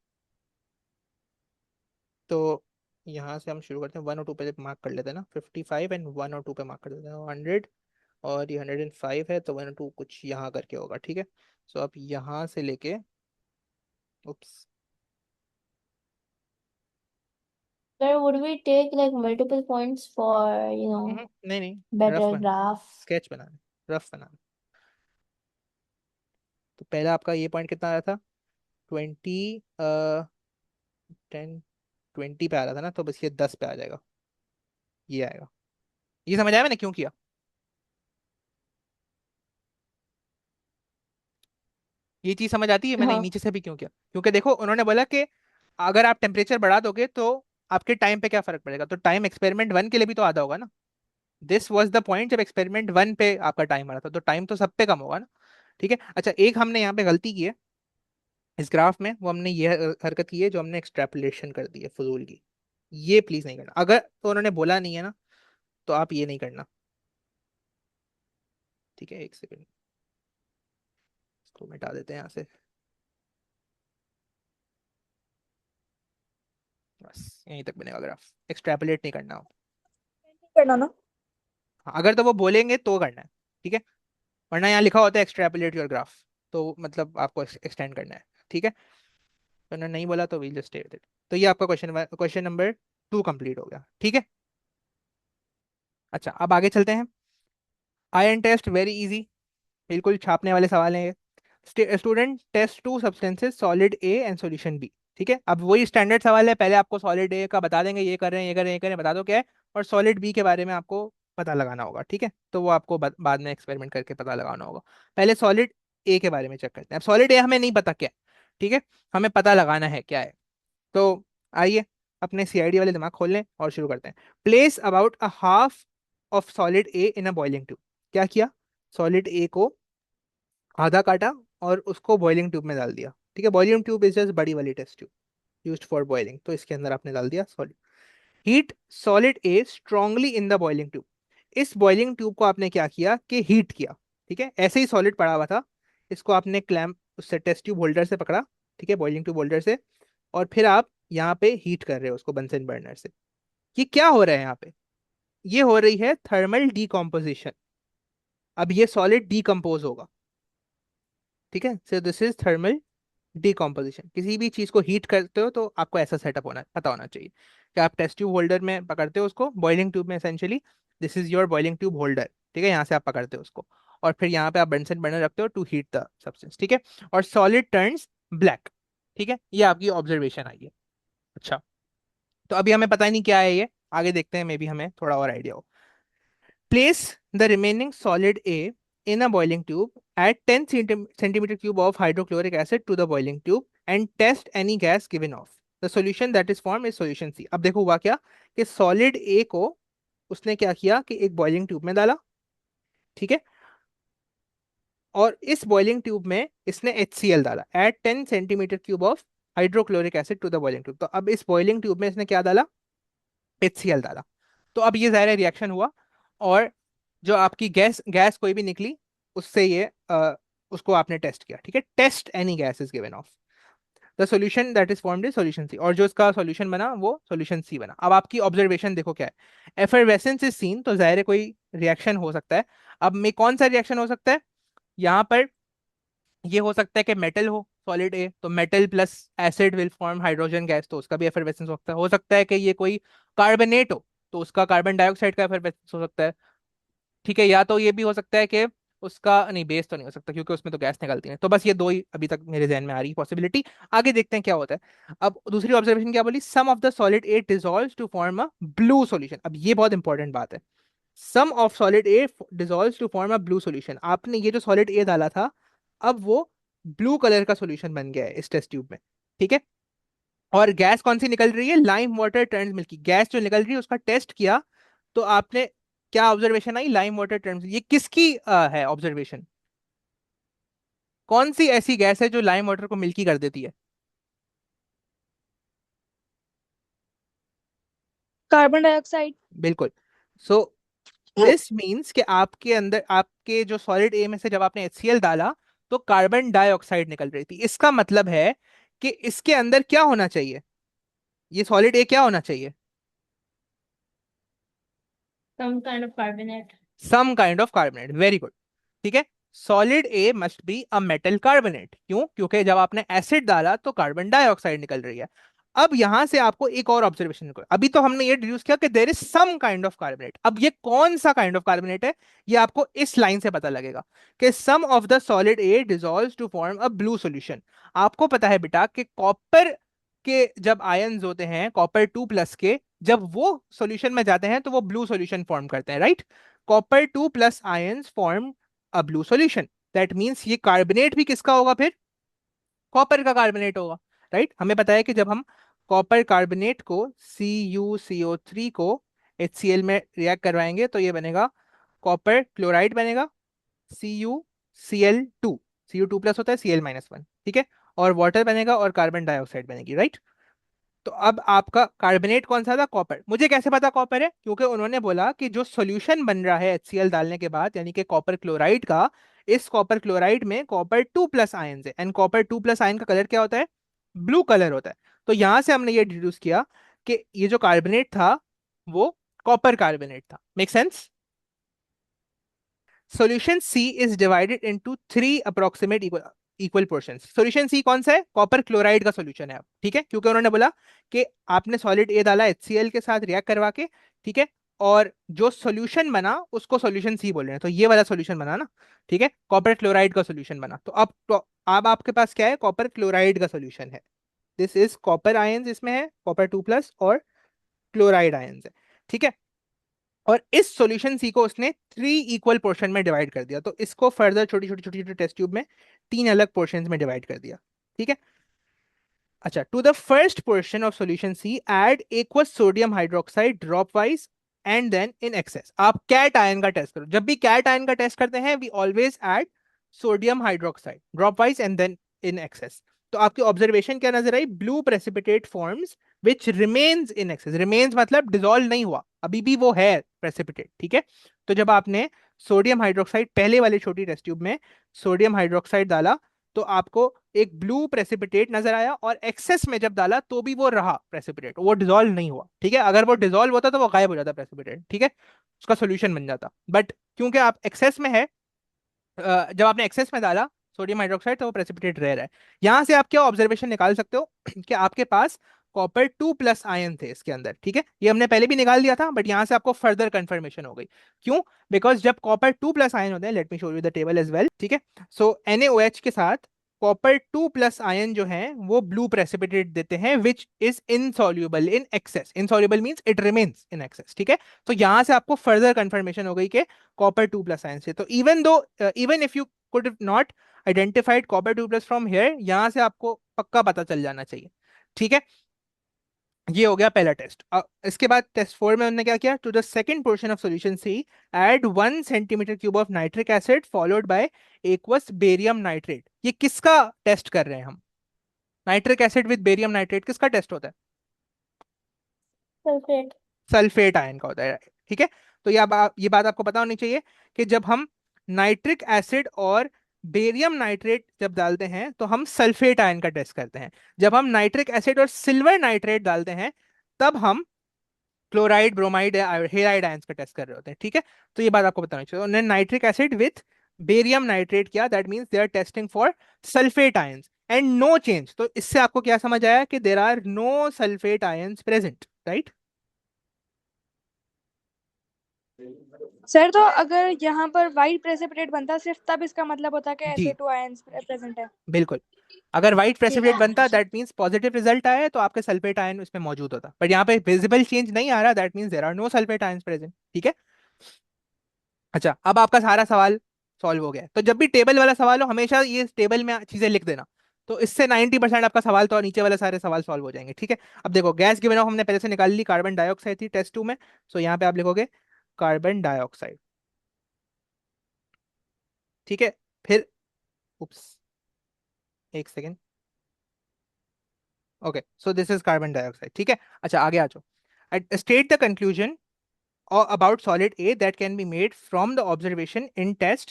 तो यहाँ से हम शुरू करते हैं, 1 और 2 पे मार्क कर लेते हैं ना, 55 एंड 1 और 2 पे मार्क कर देते हैं 100, और ये 105 है, तो 1 और 2 कुछ यहाँ करके होगा। ठीक है, सो आप यहाँ से लेके, उप्स, Sir, would we take like multiple points for नहीं नहीं, रफ better बना, graph? स्केच बनाना, रफ बनाना। तो पहला आपका ये पॉइंट कितना आया था? 20, 10, 20 पे आ रहा था ना, तो बस ये 10 पे आ जाएगा, ये आएगा। ये समझ आया मैंने क्यों किया? ये चीज समझ आती है मैंने हाँ। नीचे से भी क्यों किया? क्योंकि देखो उन्होंने बोला कि अगर आप टेम्परेचर बढ़ा दोगे तो आपके टाइम पे क्या फर्क पड़ेगा, तो टाइम एक्सपेरिमेंट 1 के लिए भी तो आधा होगा ना। दिस वाज द पॉइंट, जब एक्सपेरिमेंट 1 पे आपका टाइम आ रहा था, तो टाइम तो सब पे कम होगा ना। ठीक है, अच्छा, एक हमने यहाँ पे गलती की है इस ग्राफ में, वो हमने ये हरकत की है जो हमने एक्सट्रैपोलेशन कर दी है फजूल की। ये प्लीज नहीं करना, अगर तो उन्होंने बोला नहीं है ना, तो आप ये नहीं करना। ठीक है, एक सेकंड, इसको मिटा देते हैं यहाँ से, बस यहीं तक बनेगा ग्राफ, एक्सट्रैपोलेट नहीं करना हो। करना ना। हाँ, अगर तो वो बोलेंगे तो करना है। ठीक है, वरना यहाँ लिखा होता है एक्सट्रैपोलेट योर ग्राफ, तो मतलब आपको एक्सटेंड करना है। ठीक है, तो उन्होंने नहीं बोला तो we'll just stay with it. तो ये आपका क्वेश्चन नंबर 2 कंप्लीट हो गया, ठीक है। अच्छा, अब आगे चलते हैं। आयरन टेस्ट वेरी इजी, बिल्कुल छापने वाले सवाल हैं ये। Student test 2 substances solid A and solution B, ठीक है। अब वही स्टैंडर्ड सवाल है, पहले आपको सॉलिड ए का बता देंगे, ये कर रहे हैं, ये कर रहे हैं, ये कर रहे हैं, बता दो क्या है, और सॉलिड बी के बारे में आपको पता लगाना होगा, ठीक है। तो वो आपको बाद में एक्सपेरिमेंट करके पता लगाना होगा। पहले सॉलिड ए के बारे में चेक करते हैं। अब सॉलिड ए हमें नहीं पता क्या है, ठीक है, हमें पता लगाना है क्या है। तो आइए अपने सीआईडी वाले दिमाग खोल लें और शुरू करते हैं। Place about a half of solid A in a boiling tube. क्या किया, सॉलिड ए को आधा काटा और उसको बॉइलिंग ट्यूब में डाल दिया, ठीक है। बॉइलिंग ट्यूब इज जस्ट बड़ी वाली test tube used for boiling, तो इसके अंदर आपने डाल दिया solid. Heat solid A strongly in the boiling tube. इस बॉइलिंग ट्यूब को आपने क्या किया कि हीट किया, ठीक है। ऐसे ही सॉलिड पड़ा हुआ था, इसको आपने क्लैंप उससे टेस्ट ट्यूब होल्डर से पकड़ा, ठीक है, बॉइलिंग ट्यूब होल्डर से, और फिर आप यहाँ पे हीट कर रहे हो उसको बंसन बर्नर से। ये क्या हो रहा है यहाँ पे, ये हो रही है थर्मल डीकॉम्पोजिशन। अब ये सॉलिड डीकम्पोज होगा, ठीक है। So this is thermal decomposition. किसी भी चीज को हीट करते हो तो आपको ऐसा सेटअप होना पता होना चाहिए कि आप टेस्ट ट्यूब होल्डर में पकड़ते हो उसको, बॉइलिंग ट्यूब में essentially, this is your boiling tube holder, ठीक है, यहाँ से आप पकड़ते हो उसको, और फिर यहाँ पे आप बंसन बर्नर रखते हो टू हीट द सब्सटेंस, ठीक है। और सॉलिड टर्न्स ब्लैक, ठीक है, ये आपकी ऑब्जर्वेशन आई है। अच्छा, तो अभी हमें पता ही नहीं क्या है ये, आगे देखते हैं, मे बी हमें थोड़ा और आइडिया हो। Place the remaining solid A in a boiling tube. Add 10 centimeter cube of hydrochloric acid to the boiling tube and test any gas given off. The solution that is formed is solution C. अब देखो हुआ क्या कि solid A को उसने क्या किया कि एक boiling tube में डाला, ठीक है, और इस boiling tube में इसने HCl डाला। Add 10 centimeter cube of hydrochloric acid to the boiling tube. तो अब इस boiling tube में इसने क्या डाला, HCl डाला। तो अब ये ज़ाहिर रिएक्शन हुआ, और जो आपकी गैस गैस कोई भी निकली, उससे ये उसको आपने टेस्ट किया, ठीक है। Test any gas is given off. The solution that is formed is solution C, और जो इसका सॉल्यूशन बना वो सॉल्यूशन सी बना। अब आपकी ऑब्जर्वेशन देखो क्या है, एफरवेसेंस इज सीन, तो जाहिर है कोई रिएक्शन हो सकता है। अब में कौन सा रिएक्शन हो सकता है, यहाँ पर ये हो सकता है कि मेटल हो सॉलिड ए, तो metal plus acid will form hydrogen gas, तो उसका भी एफरवेसेंस हो सकता है कि ये कोई कार्बोनेट हो, तो उसका कार्बन डाइऑक्साइड का एफरवेसेंस हो सकता है, ठीक है। या तो ये भी हो सकता है कि उसका, नहीं बेस तो नहीं हो सकता क्योंकि उसमें तो गैस निकलती है। तो बस ये दो ही अभी तक मेरे जहन में आ रही पॉसिबिलिटी, आगे देखते हैं क्या होता है। अब दूसरी ऑब्जर्वेशन क्या बोली, some of the solid A dissolves to form a blue solution. अब ये बहुत इंपॉर्टेंट बात है, some of solid A dissolves to form a blue solution. आपने ये जो सॉलिड ए डाला था, अब वो ब्लू कलर का सॉल्यूशन बन गया है इस टेस्ट ट्यूब में, ठीक है। और गैस कौन सी निकल रही है, lime water turns milky, gas जो निकल रही है उसका टेस्ट किया, तो आपने क्या observation I, lime water terms. ये किसकी है ऑब्जर्वेशन, कौन सी ऐसी गैस है जो लाइम वाटर को मिल्की कर देती है। Carbon dioxide. बिल्कुल। सो दिस मीन्स कि आपके अंदर, आपके जो सॉलिड ए में से जब आपने HCl डाला तो कार्बन डाइऑक्साइड निकल रही थी। इसका मतलब है कि इसके अंदर क्या होना चाहिए, ये सॉलिड ए क्या होना चाहिए, some kind of carbonate. Some kind of carbonate, very good, ठीक है। Solid A must be a metal carbonate, क्यों, क्योंकि जब आपने एसिड डाला तो कार्बन डाइऑक्साइड निकल रही है। अब यहां से आपको एक और ऑब्जर्वेशन करो, अभी तो हमने ये डिड्यूस किया कि there is some kind of carbonate, अब ये कौन सा काइंड ऑफ कार्बोनेट है, ये आपको इस लाइन से पता लगेगा कि some of the solid A dissolves to form a blue solution. आपको पता है बेटा कि कॉपर के जब आयंस होते हैं कॉपर 2+ के, जब वो सॉल्यूशन में जाते हैं तो वो ब्लू सॉल्यूशन फॉर्म करते हैं, right. Copper 2+ ions form a blue solution, that means ये कार्बोनेट भी किसका होगा फिर, कॉपर का कार्बोनेट होगा, राइट। हमें पता है कि जब हम कॉपर कार्बोनेट को CuCO3 को HCl में रिएक्ट करवाएंगे तो ये बनेगा कॉपर क्लोराइड बनेगा, CuCl2, Cu2+ होता है Cl-1, ठीक है, और वाटर बनेगा और कार्बन डाइऑक्साइड बनेगी, राइट। तो अब आपका कार्बोनेट कौन सा था, कॉपर। मुझे कैसे पता कॉपर है, क्योंकि उन्होंने बोला कि जो सॉल्यूशन बन रहा है HCl डालने के बाद, यानी कि कॉपर क्लोराइड का, इस कॉपर क्लोराइड में कॉपर 2+ आयन है, एंड कॉपर 2+ आयन का कलर क्या होता है, ब्लू कलर होता है। तो यहां से हमने ये डिड्यूस किया कि ये जो कार्बोनेट था वो कॉपर कार्बोनेट था। Make sense. Solution C is divided into 3 approximate equal. Equal portion. Solution C कौन सा है? कॉपर क्लोराइड का सॉल्यूशन है। ठीक है, क्योंकि उन्होंने बोला कि आपने सॉलिड ए डाला HCl के साथ रिएक्ट करवा के, ठीक है, और जो सॉल्यूशन बना उसको सॉल्यूशन सी बोल रहे हैं, तो ये वाला सॉल्यूशन बना ना। ठीक है, कॉपर क्लोराइड का सॉल्यूशन बना। अब आपके पास क्या है? कॉपर क्लोराइड का सॉल्यूशन है। दिस इज कॉपर आयंस इसमें है, कॉपर 2+ और क्लोराइड आयंस है। ठीक है, और इस सॉल्यूशन सी को उसने 3 इक्वल पोर्शन में डिवाइड कर दिया। तो इसको फर्दर छोटी छोटी छोटी छोटी टेस्ट ट्यूब में 3 अलग पोर्शंस में डिवाइड कर दिया। ठीक है, अच्छा, to the first portion of solution C add aqueous sodium hydroxide dropwise and then in excess. आप कैट आयन का टेस्ट करो, जब भी कैट आयन का टेस्ट करते हैं we always add sodium hydroxide dropwise and then in excess. तो आपकी ऑब्जर्वेशन क्या नजर आई? Blue precipitate forms which remains in excess. Remains मतलब डिसॉल्व नहीं हुआ, अभी भी वो है प्रेसिपिटेट। ठीक है, तो जब आपने सोडियम हाइड्रोक्साइड पहले वाली छोटी टेस्ट ट्यूब में सोडियम हाइड्रोक्साइड डाला तो आपको एक ब्लू प्रेसिपिटेट नजर आया, और एक्सेस में जब डाला तो भी वो रहा प्रेसिपिटेट, वो डिसॉल्व नहीं हुआ। ठीक है, अगर वो डिसॉल्व होता तो वो गायब हो जाता प्रेसिपिटेट। ठीक है, उसका सोल्यूशन बन जाता, बट क्योंकि आप एक्सेस में है, जब आपने एक्सेस में डाला सोडियम हाइड्रोक्साइड तो वो प्रेसिपिटेट रह रहा है। यहां से आप क्या ऑब्जर्वेशन निकाल सकते हो कि आपके पास कॉपर 2+ आयन थे इसके अंदर। ठीक है, ये हमने पहले भी निकाल दिया था, बट यहां से आपको फर्दर कंफर्मेशन हो गई। क्यों? बिकॉज जब कॉपर 2+ आयन होते हैं, let me show you the table as well. ठीक है, सो NaOH के साथ कॉपर 2+ आयन जो है वो ब्लू प्रेसिपिटेट देते हैं which is insoluble in excess. Insoluble means it remains in access. ठीक है, तो यहां से आपको फर्दर कंफर्मेशन हो गई कि copper 2+ ions से। तो even if you could not identified copper 2+ from here, यहां से आपको पक्का पता चल जाना चाहिए। ठीक है, ये हो गया पहला टेस्ट। इसके बाद टेस्ट 4 में उन्होंने क्या किया? To the second portion of solution C add 1 cm³ of nitric acid followed by aqueous barium nitrate. ये किसका टेस्ट कर रहे हैं हम? Nitric acid with barium nitrate किसका टेस्ट होता है? सल्फेट। सल्फेट आयन का होता है। ठीक है, तो ये बात आपको पता होनी चाहिए कि जब हम नाइट्रिक एसिड और बेरियम नाइट्रेट जब डालते हैं तो हम सल्फेट आयन का टेस्ट करते हैं। जब हम नाइट्रिक एसिड और सिल्वर नाइट्रेट डालते हैं तब हम क्लोराइड, ब्रोमाइड या हेलाइड आयंस का टेस्ट कर रहे होते हैं। ठीक है, तो ये बात आपको बतानी चाहिए। उन्होंने nitric acid with barium nitrate किया, that means they are testing for sulphate ions and no change. तो इससे आपको क्या समझ आया कि there are no sulphate ions present, right? Sir तो अगर यहाँ पर वाइट प्रेसिपिटेट बनता सिर्फ तब इसका मतलब होता कि जी SA2 आयंस प्रेजेंट है। बिल्कुल, अगर व्हाइट प्रेसिपिटेट बनता Yes. That means positive result आया है तो आपके सल्फेट आयन उसमें मौजूद होता, बट यहाँ पे विजिबल चेंज नहीं आ रहा, that means there are no sulphate ions present. ठीक है, अच्छा, अब आपका सारा सवाल सॉल्व हो गया है। तो जब भी टेबल वाला सवाल हो हमेशा ये टेबल में चीजें लिख देना, तो इससे 90% आपका सवाल तो नीचे वाले सारे सवाल सॉल्व हो जाएंगे। ठीक है, अब देखो गैस गिवन ऑफ हमने पहले से निकाल ली, कार्बन डाइऑक्साइड थी टेस्ट 2 में। सो यहाँ पे आप लिखोगे कार्बन डाइऑक्साइड। ठीक है, फिर उप्स, एक second, okay, so this is carbon dioxide. ठीक है, अच्छा आगे आ जाओ। State the conclusion or about solid A that can be made from the observation in test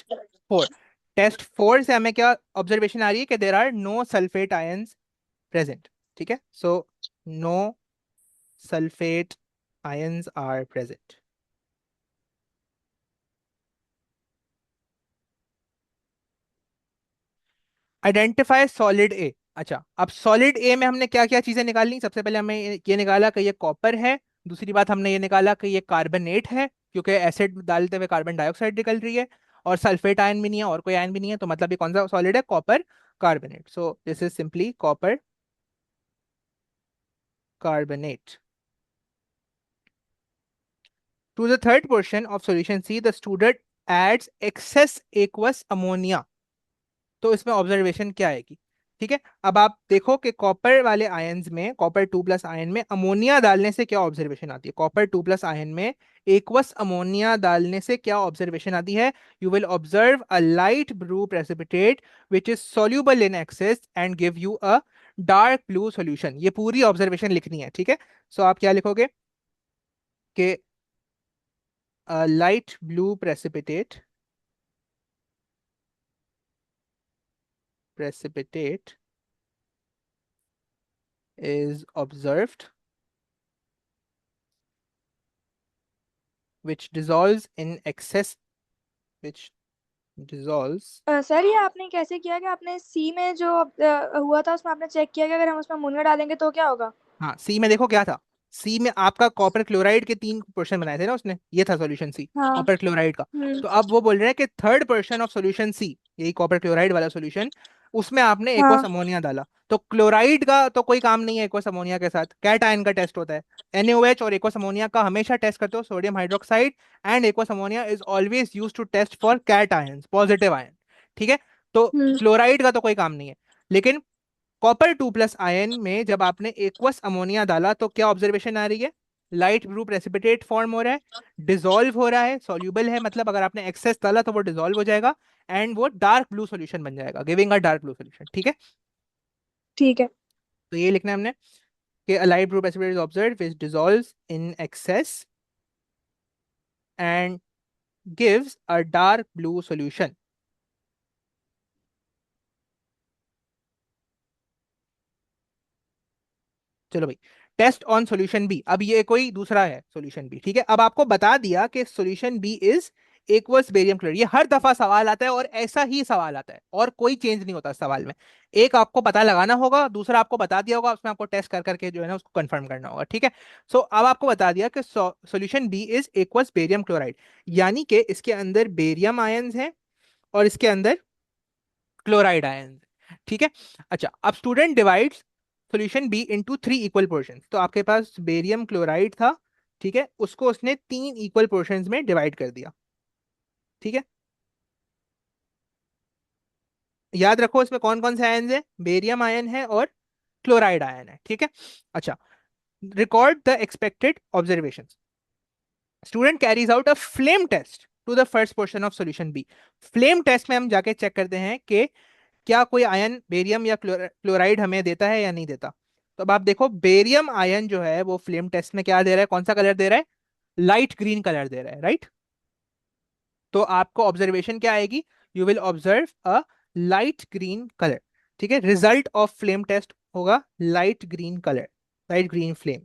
4। Test 4 से हमें क्या ऑब्जर्वेशन आ रही है कि there are no sulphate ions present. ठीक है, so no sulphate ions are present. Identify solid A. अच्छा, अब सॉलिड ए में हमने क्या क्या चीजें निकालनी? सबसे पहले हमें ये निकाला कि ये कॉपर है। दूसरी बात हमने ये निकाला कि ये कार्बनेट है, क्योंकि एसिड डालते हुए कार्बन डाइऑक्साइड निकल रही है, और सल्फेट आयन भी नहीं है और कोई आयन भी नहीं है, तो मतलब ये कौन सा सॉलिड है? Copper carbonate. So this is simply copper carbonate. To the third portion of solution C, the student adds excess aqueous ammonia। तो इसमें ऑब्जर्वेशन क्या आएगी? ठीक है, अब आप देखो कि कॉपर वाले आयंस में, कॉपर 2+ आयन में अमोनिया डालने से क्या ऑब्जर्वेशन आती है? कॉपर 2+ आयन में एक्वस अमोनिया डालने से क्या ऑब्जर्वेशन आती है? You will observe a light blue precipitate which is soluble in excess and give you a dark blue solution। ये पूरी ऑब्जर्वेशन लिखनी है। ठीक है, सो आप क्या लिखोगे कि light blue precipitate is observed which dissolves in excess, which dissolves sir ये आपने कैसे किया कि आपने सी में जो हुआ था उसमें आपने चेक किया कि अगर हम उसमें अमोनिया डालेंगे तो क्या होगा? हाँ सी में देखो क्या था, सी में आपका कॉपर क्लोराइड के 3 पोर्शन बनाए थे ना उसने, ये था सॉल्यूशन सी हाँ। कॉपर क्लोराइड का। तो अब वो बोल रहे हैं कि थर्ड पोर्शन ऑफ सॉल्यूशन सी, यही कॉपर क्लोराइड वाला सॉल्यूशन, उसमें आपने एक्वस हाँ। अमोनिया डाला। तो क्लोराइड का तो कोई काम नहीं है एक्वस अमोनिया के साथ, कैट आयन का टेस्ट होता है। NaOH और एक्वस अमोनिया का हमेशा टेस्ट करते हो sodium hydroxide, and aqueous ammonia is always use to test for cation, positive ion. ठीक है, तो हम्म। क्लोराइड का तो कोई काम नहीं है। लेकिन कॉपर 2+ आयन में जब आपने एक्वस अमोनिया डाला तो क्या ऑब्जर्वेशन आ रही है? लाइट ब्लू प्रेसिपिटेट फॉर्म हो रहा है, डिसॉल्व हो रहा है, सॉल्यूबल है, मतलब अगर आपने एक्सेस डाला तो वो डिसॉल्व हो जाएगा, एंड वो डार्क ब्लू सॉल्यूशन बन जाएगा, giving a dark blue solution. ठीक है, ठीक है। तो ये लिखना है हमने कि a light blue precipitate is observed which dissolves in excess and gives a dark blue solution. चलो भाई, टेस्ट ऑन सॉल्यूशन बी। अब ये कोई दूसरा है सॉल्यूशन बी, ठीक है। अब आपको बता दिया कि solution B is aqueous barium chloride. ये हर दफा सवाल आता है और ऐसा ही सवाल आता है और कोई चेंज नहीं होता इस सवाल में। एक आपको पता लगाना होगा, दूसरा आपको बता दिया होगा, उसमें आपको टेस्ट कर करके जो है ना उसको कंफर्म करना होगा। ठीक है, सो अब आपको बता दिया कि solution B is aqueous barium chloride, यानी कि इसके अंदर बेरियम आयंस हैं और इसके अंदर क्लोराइड आयन। ठीक है, अच्छा अब student divides solution B into 3 equal portion. तो आपके पास बेरियम क्लोराइड था, ठीक है, उसको उसने 3 इक्वल पोर्शंस में डिवाइड कर दिया। ठीक है, याद रखो इसमें कौन कौन से आयन है, बेरियम आयन है और क्लोराइड आयन है। ठीक है, अच्छा, record the expected observation. Student carries out a flame test to the first portion of solution B. Flame test में हम जाके चेक करते हैं कि क्या कोई आयन बेरियम या क्लोराइड हमें देता है या नहीं देता। तो अब आप देखो, बेरियम आयन जो है वो फ्लेम टेस्ट में क्या दे रहा है, कौन सा कलर दे रहा है? लाइट ग्रीन कलर दे रहा है, राइट। तो आपको ऑब्जर्वेशन क्या आएगी? You will observe a light green colour. ठीक है, रिजल्ट ऑफ फ्लेम टेस्ट होगा light green colour, light green flame.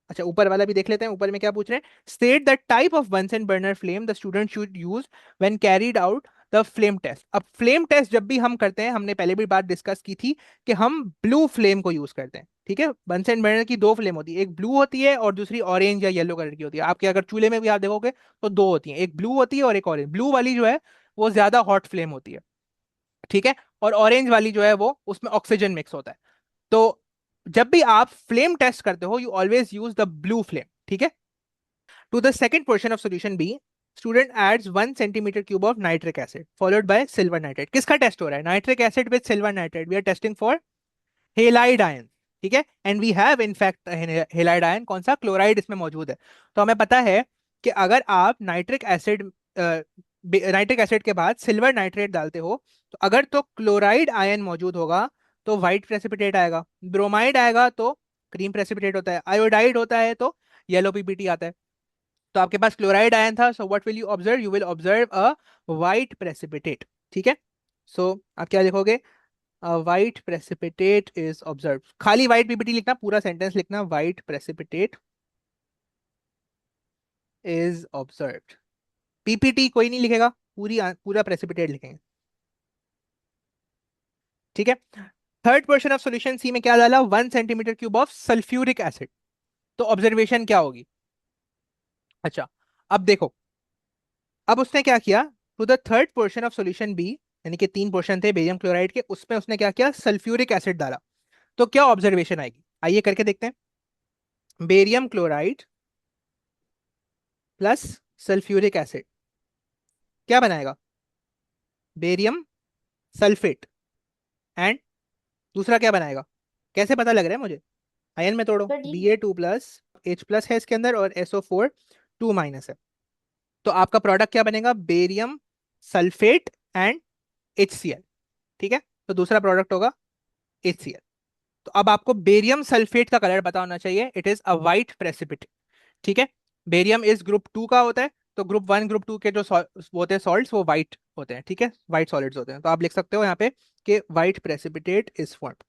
अच्छा, ऊपर वाला भी देख लेते हैं, ऊपर में क्या पूछ रहे हैं? State the type of Bunsen burner flame the student should use when carried out the flame test. अब फ्लेम टेस्ट जब भी हम करते हैं, हमने पहले भी बात डिस्कस की थी कि हम ब्लू फ्लेम को यूज करते हैं। ठीक है, बंसन बर्नर की 2 फ्लेम होती है, एक ब्लू होती है और दूसरी ऑरेंज या येलो कलर की होती है। आपके अगर चूल्हे में भी आप देखोगे तो 2 होती हैं, एक ब्लू होती है और एक ऑरेंज। ब्लू वाली जो है वो ज्यादा हॉट फ्लेम होती है, ठीक है, और ऑरेंज वाली जो है वो उसमें ऑक्सीजन मिक्स होता है। तो जब भी आप फ्लेम टेस्ट करते हो you always use the blue flame. ठीक है, to the second portion of solution B, student adds 1 cm³ of nitric acid followed by silver nitrate. किसका टेस्ट हो रहा है? Nitric acid with silver nitrate. We are testing for halide ion. ठीक है, and we have in fact halide ion, कौन सा? Chloride इसमें मौजूद है। तो हमें पता है कि अगर आप नाइट्रिक एसिड के बाद सिल्वर नाइट्रेट डालते हो तो अगर तो क्लोराइड आयन मौजूद होगा तो व्हाइट प्रेसिपिटेट आएगा, ब्रोमाइड आएगा तो क्रीम प्रेसिपिटेट होता है, आयोडाइड होता है तो येलो पीपीटी आता है। तो आपके पास क्लोराइड आयन था, so what will you observe? You will observe a white precipitate. ठीक है, सो आप क्या लिखोगे? White precipitate is observe. खाली व्हाइट पीपीटी लिखना, पूरा सेंटेंस लिखना, white precipitate is observed. PPT कोई नहीं लिखेगा, पूरा प्रेसिपिटेट लिखेंगे। ठीक है, थर्ड पोर्शन ऑफ सॉल्यूशन सी में क्या डाला? 1 cm³ ऑफ सल्फ्यूरिक एसिड। तो ऑब्जर्वेशन क्या होगी? अच्छा, अब देखो, अब उसने क्या किया? To the third portion of solution B, यानी कि 3 पोर्शन थे बेरियम क्लोराइड के, उसमें उसने क्या किया? सल्फ्यूरिक एसिड डाला। तो क्या ऑब्जर्वेशन आएगी? आइए करके देखते हैं। Barium chloride plus sulphuric acid क्या बनाएगा? Barium sulphate. एंड दूसरा क्या बनाएगा? कैसे पता लग रहा है मुझे? आयन में तोड़ो, बड़ी Ba2+, H+ है इसके अंदर और SO4 2- है। तो आपका प्रोडक्ट क्या बनेगा? Barium sulphate and HCl। ठीक है, तो दूसरा प्रोडक्ट होगा HCl। तो अब आपको बेरियम सल्फेट का कलर पता होना चाहिए, it is a white precipitate. ठीक है, बेरियम इज ग्रुप 2 का होता है, तो ग्रुप 1 ग्रुप 2 के जो वो होते हैं सॉल्ट्स, वो वाइट होते हैं। ठीक है, वाइट सॉलिड्स होते हैं। तो आप लिख सकते हो यहाँ पे कि वाइट प्रेसिपिटेट इज फॉर्म्ड।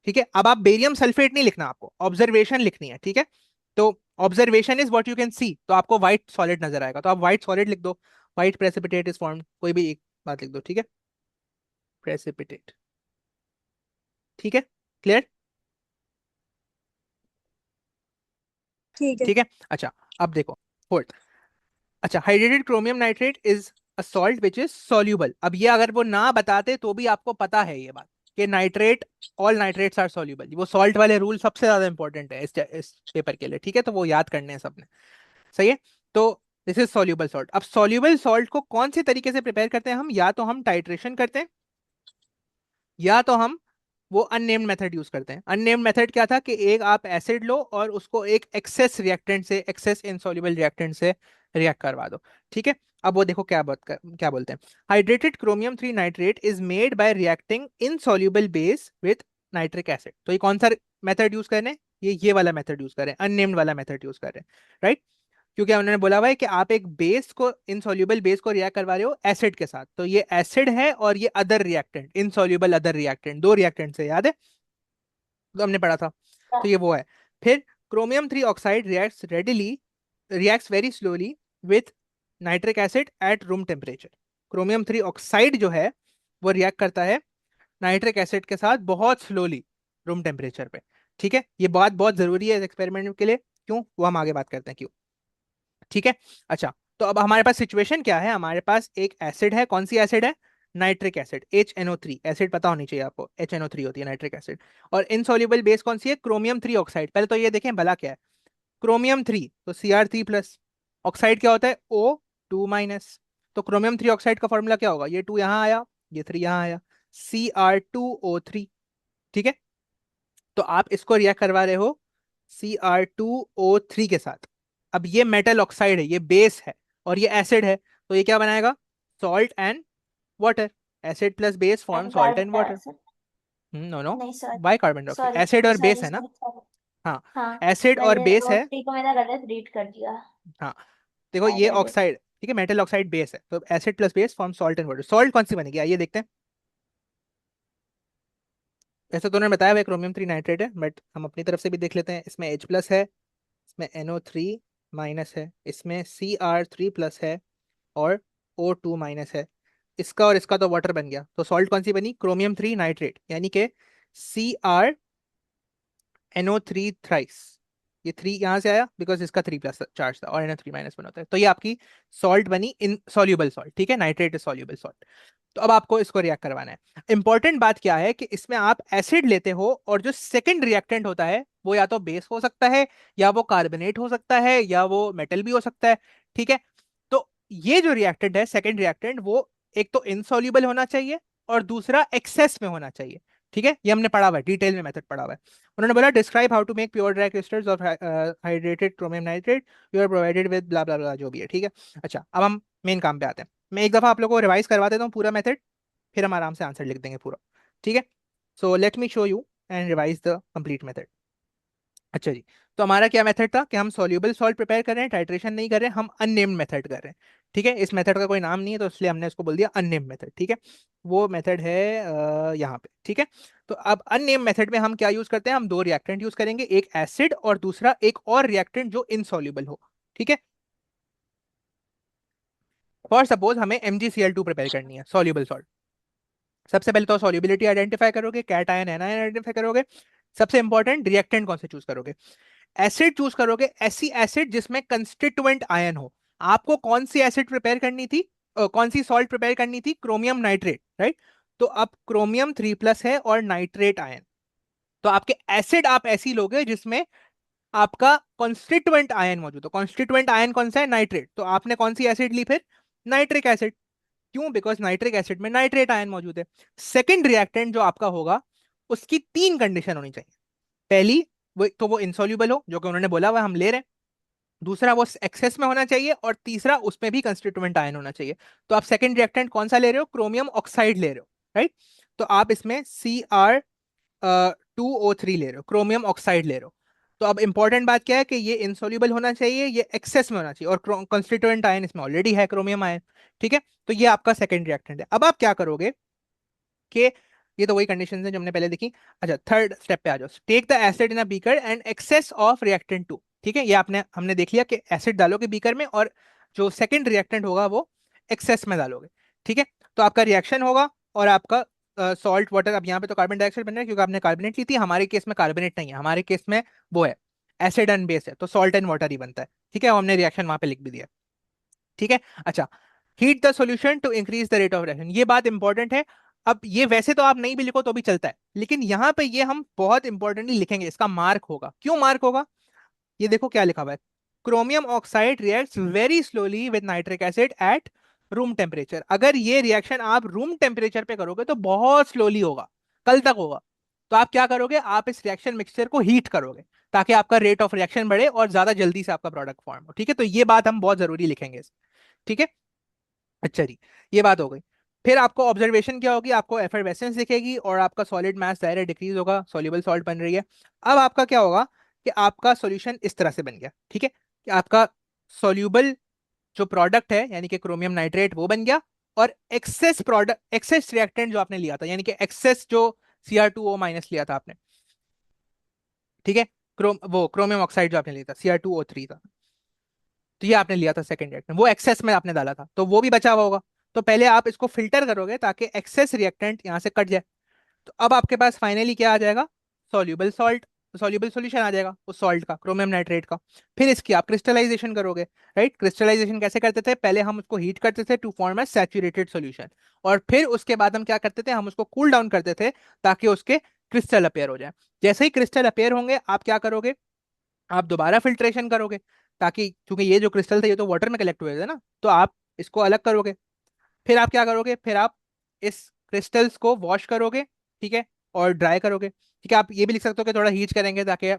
ठीक है, अब आप बेरियम सल्फेट नहीं लिखना, आपको ऑब्जर्वेशन लिखनी है। ठीक है, तो observation is what you can see, तो आपको व्हाइट सॉलिड नजर आएगा, तो आप व्हाइट सॉलिड लिख दो। व्हाइट प्रेसिपिटेट इज फॉर्म्ड, कोई भी एक बात लिख दो, ठीक है, प्रेसिपिटेट, ठीक है, क्लियर, ठीक है। ठीक है। अच्छा अब देखो फोर्थ, अच्छा hydrated chromium nitrate is a salt which is soluble. अब ये अगर वो ना बताते तो भी आपको पता है ये बात कि nitrate, all nitrates are soluble, वो सॉल्ट वाले रूल सबसे ज्यादा इंपॉर्टेंट है इस पेपर के लिए, ठीक है, तो वो याद करने हैं सबने, सही है। तो दिस इज सॉल्यूबल सॉल्ट। अब सॉल्यूबल सॉल्ट को कौन से तरीके से प्रिपेयर करते हैं हम, या तो हम टाइट्रेशन करते हैं या तो हम वो अननेम्ड मेथड यूज करते हैं। अननेम्ड मेथड क्या था कि एक आप एसिड लो और उसको एक एक्सेस रिएक्टेंट से, एक्सेस इनसॉल्युबल रिएक्टेंट से रिएक्ट करवा दो, ठीक है। अब वो देखो क्या बोलते हैं, hydrated chromium 3 nitrate is made by reacting insoluble base with nitric acid. तो ये कौन सा मेथड यूज कर रहे हैं, ये वाला मेथड यूज कर रहे हैं, अननेम्ड वाला मेथड यूज कर रहे हैं, राइट। क्योंकि उन्होंने बोला हुआ है कि आप एक बेस को, इनसॉल्युबल बेस को रिएक्ट करवा रहे हो एसिड के साथ, तो ये एसिड है और ये other reactant, insoluble other reactant, दो रिएक्टेंट से, याद है, तो हमने पढ़ा था, तो ये वो है। फिर chromium 3 oxide reacts very slowly with nitric acid at room temperature. Chromium 3 oxide जो है वो रिएक्ट करता है नाइट्रिक एसिड के साथ बहुत स्लोली रूम टेम्परेचर पे, ठीक है। ये बात बहुत जरूरी है इस एक्सपेरिमेंट के लिए, क्यों, वो हम आगे बात करते हैं क्यों, ठीक है। अच्छा तो अब हमारे पास सिचुएशन क्या है, हमारे पास एक एसिड है, कौन सी एसिड है, नाइट्रिक एसिड, HNO3 एसिड, पता होनी चाहिए आपको, HNO3 होती है नाइट्रिक एसिड। और इनसॉल्युबल बेस कौन सी है, क्रोमियम 3 ऑक्साइड। पहले तो ये देखें भला क्या है, क्रोमियम 3 तो Cr3+, ऑक्साइड क्या होता है O2-। तो क्रोमियम 3 ऑक्साइड का फॉर्मूला क्या होगा, ये 2 यहाँ आया, ये 3 यहाँ आया, Cr2O3, ठीक है। तो आप इसको रिएक्ट करवा रहे हो Cr2O3 के साथ। अब ये मेटल ऑक्साइड है, ये बेस है, और ये एसिड है, तो ये क्या बनाएगा, salt and water, acid plus base form and salt carbon and water. Dioxide. No no, नहीं sorry, by carbon dioxide, sorry acid और बेस सॉरी है ना, सॉरी सॉरी। हाँ, हाँ, एसिड और मैंने बेस वो है, थ्री को मैंने गलत रीड कर दिया। हाँ, देखो आई ये गेट इट। ऑक्साइड, ठीक है, मेटल ऑक्साइड बेस है, तो acid plus base form salt and water. Salt कौन सी बनेगी, आइए देखते हैं। ऐसे तो उन्होंने बताया हुआ क्रोमियम 3 नाइट्रेट है, बट हम अपनी तरफ से भी देख लेते हैं। इसमें H+ है, इसमें NO3- है, इसमें Cr3+ है, और O2- है, इसका और इसका तो वाटर बन गया, तो सॉल्ट कौन सी बनी, क्रोमियम 3 नाइट्रेट, यानी कि CrNO3 थ्राइस। ये 3 यहाँ से आया बिकॉज इसका 3+ चार्ज था, और NO3- बना होता है, तो ये आपकी सॉल्ट बनी, इन सॉल्यूबल सॉल्ट, ठीक है, नाइट्रेट इज सॉल्यूबल सॉल्ट। तो अब आपको इसको रिएक्ट करवाना है। इंपॉर्टेंट बात क्या है कि इसमें आप एसिड लेते हो, और जो सेकंड रिएक्टेंट होता है वो या तो बेस हो सकता है, या वो कार्बोनेट हो सकता है, या वो मेटल भी हो सकता है, ठीक है। तो ये जो रिएक्टेंट है, सेकंड रिएक्टेंट, वो एक तो इनसॉल्युबल होना चाहिए और दूसरा एक्सेस में होना चाहिए, ठीक है। ये हमने पढ़ा हुआ है, डिटेल में मेथड पढ़ा हुआ है। उन्होंने बोला describe how to make pure dry crystals of hydrated chromium nitrate, you are provided with blah blah blah, जो भी है, ठीक है। अच्छा अब हम मेन काम पे आते हैं। मैं एक दफा आप लोगों को रिवाइज करवा देता हूँ पूरा मेथड, फिर हम आराम से आंसर लिख देंगे पूरा, ठीक है। So let me show you and revise the complete method. अच्छा जी, तो हमारा क्या मेथड था कि हम सॉल्यूबल सॉल्ट प्रिपेयर कर रहे हैं, टाइट्रेशन नहीं कर रहे हैं, हम अननेम्ड मेथड कर रहे हैं, ठीक है। इस मेथड का कोई नाम नहीं है, तो इसलिए हमने इसको बोल दिया अननेम्ड मेथड, ठीक है। वो मेथड है यहाँ पे, ठीक है। तो अब अननेम्ड मेथड में हम क्या यूज करते हैं, हम दो रिएक्टेंट यूज करेंगे, एक एसिड और दूसरा एक और रिएक्टेंट जो इनसॉल्युबल हो, ठीक है। फॉर सपोज हमें MgCl2 प्रिपेयर करनी है, सॉल्युबल सॉल्ट। सबसे पहले तो सॉल्युबिलिटी आइडेंटिफाई करोगे, कैटायन एनायन आइडेंटिफाई करोगे, सबसे इंपॉर्टेंट रिएक्टेंट कौन से चूज करोगे, एसिड चूज करोगे, ऐसी एसिड जिसमें कंस्टिट्यूएंट आयन हो। आपको कौन सी एसिड प्रिपेयर करनी थी, कौन सी सॉल्ट प्रिपेयर करनी थी, क्रोमियम नाइट्रेट, राइट। तो अब क्रोमियम 3+ है और नाइट्रेट आयन, तो आपके एसिड आप ऐसी लोगे जिसमें आपका कॉन्स्टिट्यूएंट आयन मौजूद हो। कॉन्स्टिट्यूएंट आयन कौन सा है, नाइट्रेट, तो आपने कौन सी एसिड ली फिर, नाइट्रिक एसिड। क्यों, बिकॉज नाइट्रिक एसिड में नाइट्रेट आयन मौजूद है। सेकेंड रिएक्टेंट जो आपका होगा उसकी 3 कंडीशन होनी चाहिए। पहली, वो तो वो इंसॉल्युबल हो, जो कि उन्होंने बोला हुआ हम ले रहे हैं। दूसरा, वो एक्सेस में होना चाहिए, और तीसरा, उसमें भी कंस्टिट्यूएंट आयन होना चाहिए। तो आप सेकंड रिएक्टेंट कौन सा ले रहे हो, क्रोमियम ऑक्साइड ले रहे हो, राइट। तो आप इसमें Cr2O3 ले रहे हो, क्रोमियम ऑक्साइड ले रहे हो। तो अब इंपॉर्टेंट बात क्या है कि ये इंसॉल्युबल होना चाहिए, ये एक्सेस में होना चाहिए, और कंस्टिट्यूएंट आयन इसमें ऑलरेडी है, क्रोमियम आयन, ठीक है। तो ये आपका सेकंड रिएक्टेंट है। अब आप क्या करोगे कि ये तो वही कंडीशन है जो हमने पहले देखी। अच्छा थर्ड स्टेप पे आ जाओ, take the acid in a beaker and excess of reactant 2, ठीक है। ये हमने देख लिया कि एसिड डालोगे बीकर में, और जो सेकंड रिएक्टेंट होगा वो एक्सेस में डालोगे। ठीक है, तो आपका रिएक्शन होगा और आपका सॉल्ट वाटर, अब यहाँ पे तो कार्बन डाइऑक्साइड बन रहा है क्योंकि आपने कार्बोनेट ली थी, हमारे केस में कार्बोनेट नहीं है, हमारे केस में वो है एसिड एंड बेस है, तो सॉल्ट एंड वाटर ही बनता है। ठीक है, और हमने रिएक्शन वहां पे लिख भी दिया। ठीक है, अच्छा, heat the solution to increase the rate of reaction, ये बात इंपॉर्टेंट है। अब ये वैसे तो आप नहीं भी लिखो तो भी चलता है, लेकिन यहाँ पे ये हम बहुत इंपॉर्टेंटली लिखेंगे, इसका मार्क होगा। क्यों मार्क होगा? ये देखो क्या लिखा हुआ है, chromium oxide reacts very slowly with nitric acid at room temperature. अगर ये रिएक्शन आप रूम टेम्परेचर पे करोगे तो बहुत स्लोली होगा, कल तक होगा। तो आप क्या करोगे, आप इस रिएक्शन मिक्सचर को हीट करोगे ताकि आपका रेट ऑफ रिएक्शन बढ़े और ज्यादा जल्दी से आपका प्रोडक्ट फॉर्म हो। ठीक है, तो ये बात हम बहुत जरूरी लिखेंगे। ठीक है, अच्छा जी, ये बात हो गई। फिर आपको ऑब्जर्वेशन क्या होगी, आपको एफर्वेसेंस दिखेगी और आपका सॉलिड मास दायरा डिक्रीज होगा, सॉल्युबल सॉल्ट बन रही है। अब आपका क्या होगा कि आपका सॉल्यूशन इस तरह से बन गया। ठीक है, कि आपका सॉल्युबल जो प्रोडक्ट है यानी कि क्रोमियम नाइट्रेट वो बन गया, और एक्सेस प्रोडक्ट, एक्सेस रिएक्टेंट जो आपने लिया था यानी कि एक्सेस जो Cr2O माइनस लिया था आपने, ठीक है, क्रोमियम ऑक्साइड जो आपने लिया था Cr2O3 था, तो ये आपने लिया था सेकंड रिएक्टेंट, वो एक्सेस में आपने डाला था, तो वो भी बचा हुआ होगा। तो पहले आप इसको फिल्टर करोगे ताकि एक्सेस रिएक्टेंट यहाँ से कट जाए। तो अब आपके पास फाइनली क्या आ जाएगा, सॉल्युबल सॉल्ट, सॉल्युबल सॉल्यूशन आ जाएगा उस सॉल्ट का, क्रोमियम नाइट्रेट का। फिर इसकी आप क्रिस्टलाइजेशन करोगे। राइट, क्रिस्टलाइजेशन कैसे करते थे, पहले हम उसको हीट करते थे to form a saturated solution, और फिर उसके बाद हम क्या करते थे, हम उसको कूल डाउन करते थे ताकि उसके क्रिस्टल अपेयर हो जाए। जैसे ही क्रिस्टल अपेयर होंगे आप क्या करोगे, आप दोबारा फिल्ट्रेशन करोगे, ताकि क्योंकि ये जो क्रिस्टल थे ये तो वाटर में कलेक्ट हुए थे ना, तो आप इसको अलग करोगे। फिर आप क्या करोगे, फिर आप इस क्रिस्टल्स को वॉश करोगे। ठीक है, और ड्राई करोगे। ठीक है, आप ये भी लिख सकते हो कि थोड़ा हीट करेंगे ताकि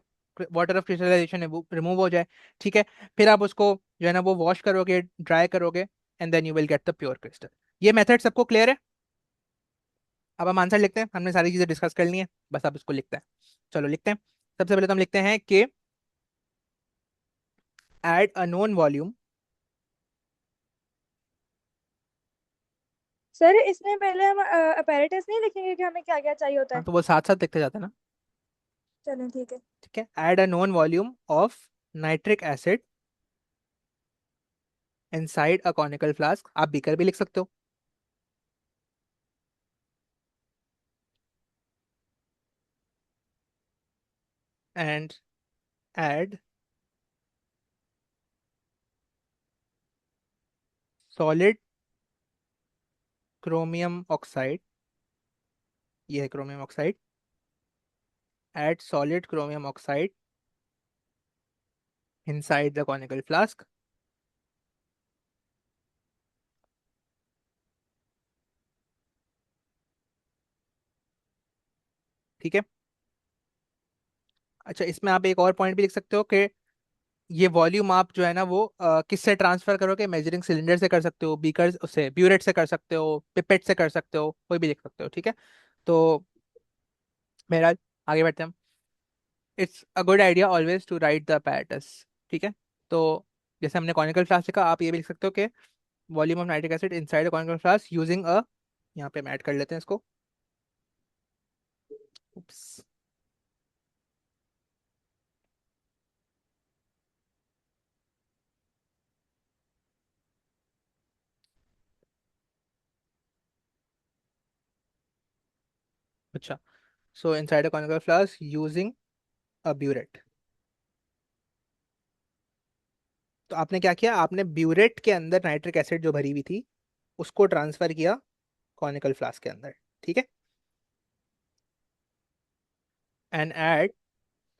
वाटर ऑफ क्रिस्टलाइजेशन रिमूव हो जाए। ठीक है, फिर आप उसको जो है ना वो वॉश करोगे, ड्राई करोगे, and then you will get the pure crystal. ये मेथड सबको क्लियर है? अब हम आंसर लिखते हैं, हमने सारी चीजें डिस्कस कर ली हैं, बस अब इसको लिखते हैं। चलो लिखते हैं। सबसे पहले तो हम लिखते हैं कि add a known volume. Sir इसमें पहले हम अपैरेटस नहीं लिखेंगे कि हमें क्या क्या चाहिए होता हाँ, है? तो वो साथ साथ लिखते जाते हैं ना। चलें ठीक है। ठीक है, add a known volume of nitric acid inside a conical flask, आप बीकर भी लिख सकते हो। And add solid chromium oxide, ये है chromium oxide, add solid chromium oxide inside the conical flask. ठीक है, अच्छा, इसमें आप एक और पॉइंट भी लिख सकते हो कि ये वॉल्यूम आप जो है ना वो किससे ट्रांसफर करोगे, मेजरिंग सिलेंडर से कर सकते हो, बीकर से, ब्यूरेट से कर सकते हो, पिपेट से कर सकते हो, कोई भी लिख सकते हो। ठीक है, तो मेरा आगे बढ़ते हैं। It's a good idea always to write the apparatus। ठीक है, तो जैसे हमने कॉनिकल फ्लास्क लिखा, आप ये भी लिख सकते हो कि volume of nitric acid inside conical flask using a, यहाँ पे हम ऐड कर लेते हैं इसको। Oops. अच्छा, सो inside a conical flask using a burette. तो आपने क्या किया, आपने ब्यूरेट के अंदर नाइट्रिक एसिड जो भरी हुई थी उसको ट्रांसफर किया कॉनिकल फ्लास्क के अंदर। ठीक है, and add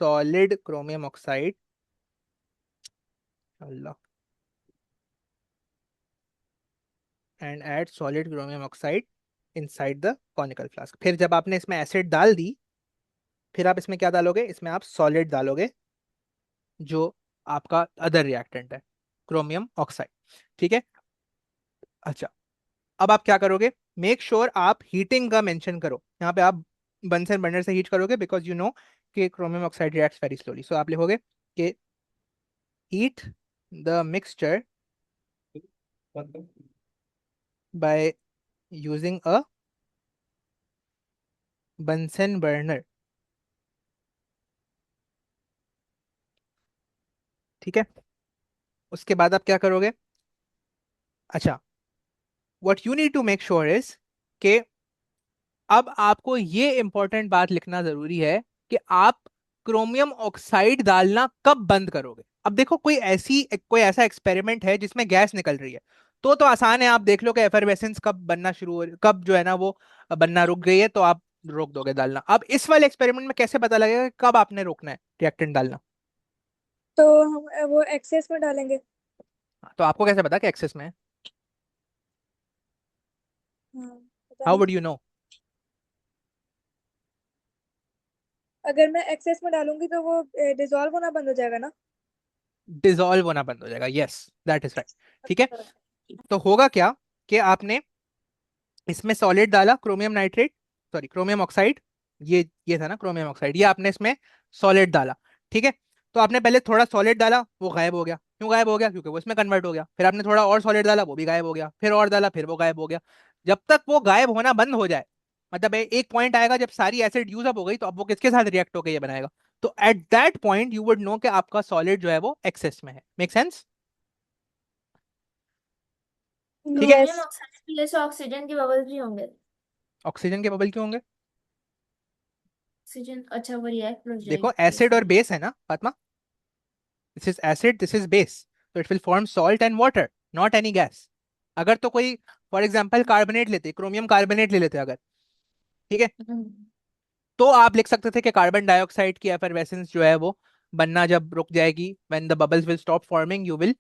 solid chromium oxide, Allah, and add solid chromium oxide inside the conical flask. फिर जब आपने इसमें एसिड डाल दी, फिर आप इसमें क्या डालोगे, इसमें आप सॉलिड डालोगे जो आपका अदर रिएक्टेंट है, क्रोमियम ऑक्साइड। ठीक है, अच्छा, अब आप क्या करोगे, मेक श्योर आप हीटिंग का मेंशन करो, यहाँ पे आप बंसन बर्नर से हीट करोगे बिकॉज यू नो कि chromium oxide reacts very slowly. So आप लिखोगे कि heat the mixture by using a Bunsen burner. ठीक है, उसके बाद आप क्या करोगे, अच्छा, what you need to make sure is कि अब आपको ये इंपॉर्टेंट बात लिखना जरूरी है कि आप क्रोमियम ऑक्साइड डालना कब बंद करोगे। अब देखो कोई ऐसा एक्सपेरिमेंट है जिसमें गैस निकल रही है, तो आसान है, आप देख लो कि एफरवेसेंस कब बनना शुरू हो, कब जो है ना वो बनना रुक गई है, तो आप रोक दोगे डालना। अब इस वाले एक्सपेरिमेंट में कैसे पता लगेगा कि कब आपने रोकना है रिएक्टेंट डालना? तो हम वो एक्सेस में डालेंगे। तो आपको कैसे पता कि एक्सेस में है? हाँ, पता हाउ नहीं। Would you know? अगर मैं एक्सेस में डालूंगी तो वो डिसॉल्व होना बंद हो जाएगा ना। डिसॉल्व होना बंद हो जाएगा, यस, दैट इज राइट। ठीक है, अच्छा। तो होगा क्या कि आपने इसमें सॉलिड डाला, chromium nitrate, sorry chromium oxide, ये था ना क्रोमियम ऑक्साइड, ये आपने इसमें सॉलिड डाला। ठीक है, तो आपने पहले थोड़ा सॉलिड डाला, वो गायब हो गया। क्यों गायब हो गया? क्योंकि वो इसमें कन्वर्ट हो गया। फिर आपने थोड़ा और सॉलिड डाला, वो भी गायब हो गया। फिर और डाला, फिर वो गायब हो गया। जब तक वो गायब होना बंद हो जाए, मतलब एक पॉइंट आएगा जब सारी एसिड यूज अप हो गई, तो अब वो किसके साथ रिएक्ट होकर ये बनाएगा? तो at that point you would know कि आपका सॉलिड जो है वो एक्सेस में है। Make sense? ठीक है, क्रोमियम ऑक्साइड के लिए से ऑक्सीजन के बबल्स भी होंगे। ऑक्सीजन के बबल क्यों होंगे? ऑक्सीजन अच्छा वो रिएक्ट हो देखो जाएगी एसिड और इसलिए। बेस है ना Fatima, this is acid, this is base, तो it will form salt and water, not any gas. अगर तो कोई फॉर एग्जांपल कार्बोनेट लेते, क्रोमियम कार्बोनेट ले लेते अगर, ठीक है, हम्म। तो आप लिख सकते थे कि कार्बन डाइऑक्साइड की एफरवेसेंस जो है वो बनना जब रुक जाएगी, when the bubbles will stop forming you will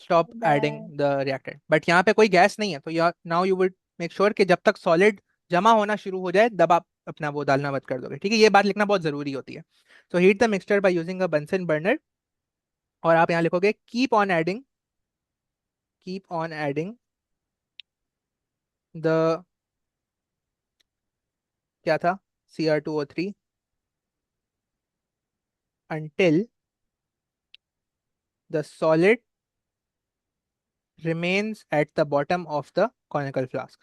stop adding Bad. The reactant. But यहाँ पे कोई गैस नहीं है, तो now you will make sure कि जब तक सॉलिड जमा होना शुरू हो जाए तब आप अपना वो डालना बंद कर दोगे। ठीक है, ये बात लिखना बहुत जरूरी होती है। So heat the mixture by using a Bunsen burner, और आप यहाँ लिखोगे कीप ऑन एडिंग द, क्या था, Cr2O3 until the solid remains at the bottom of the conical flask.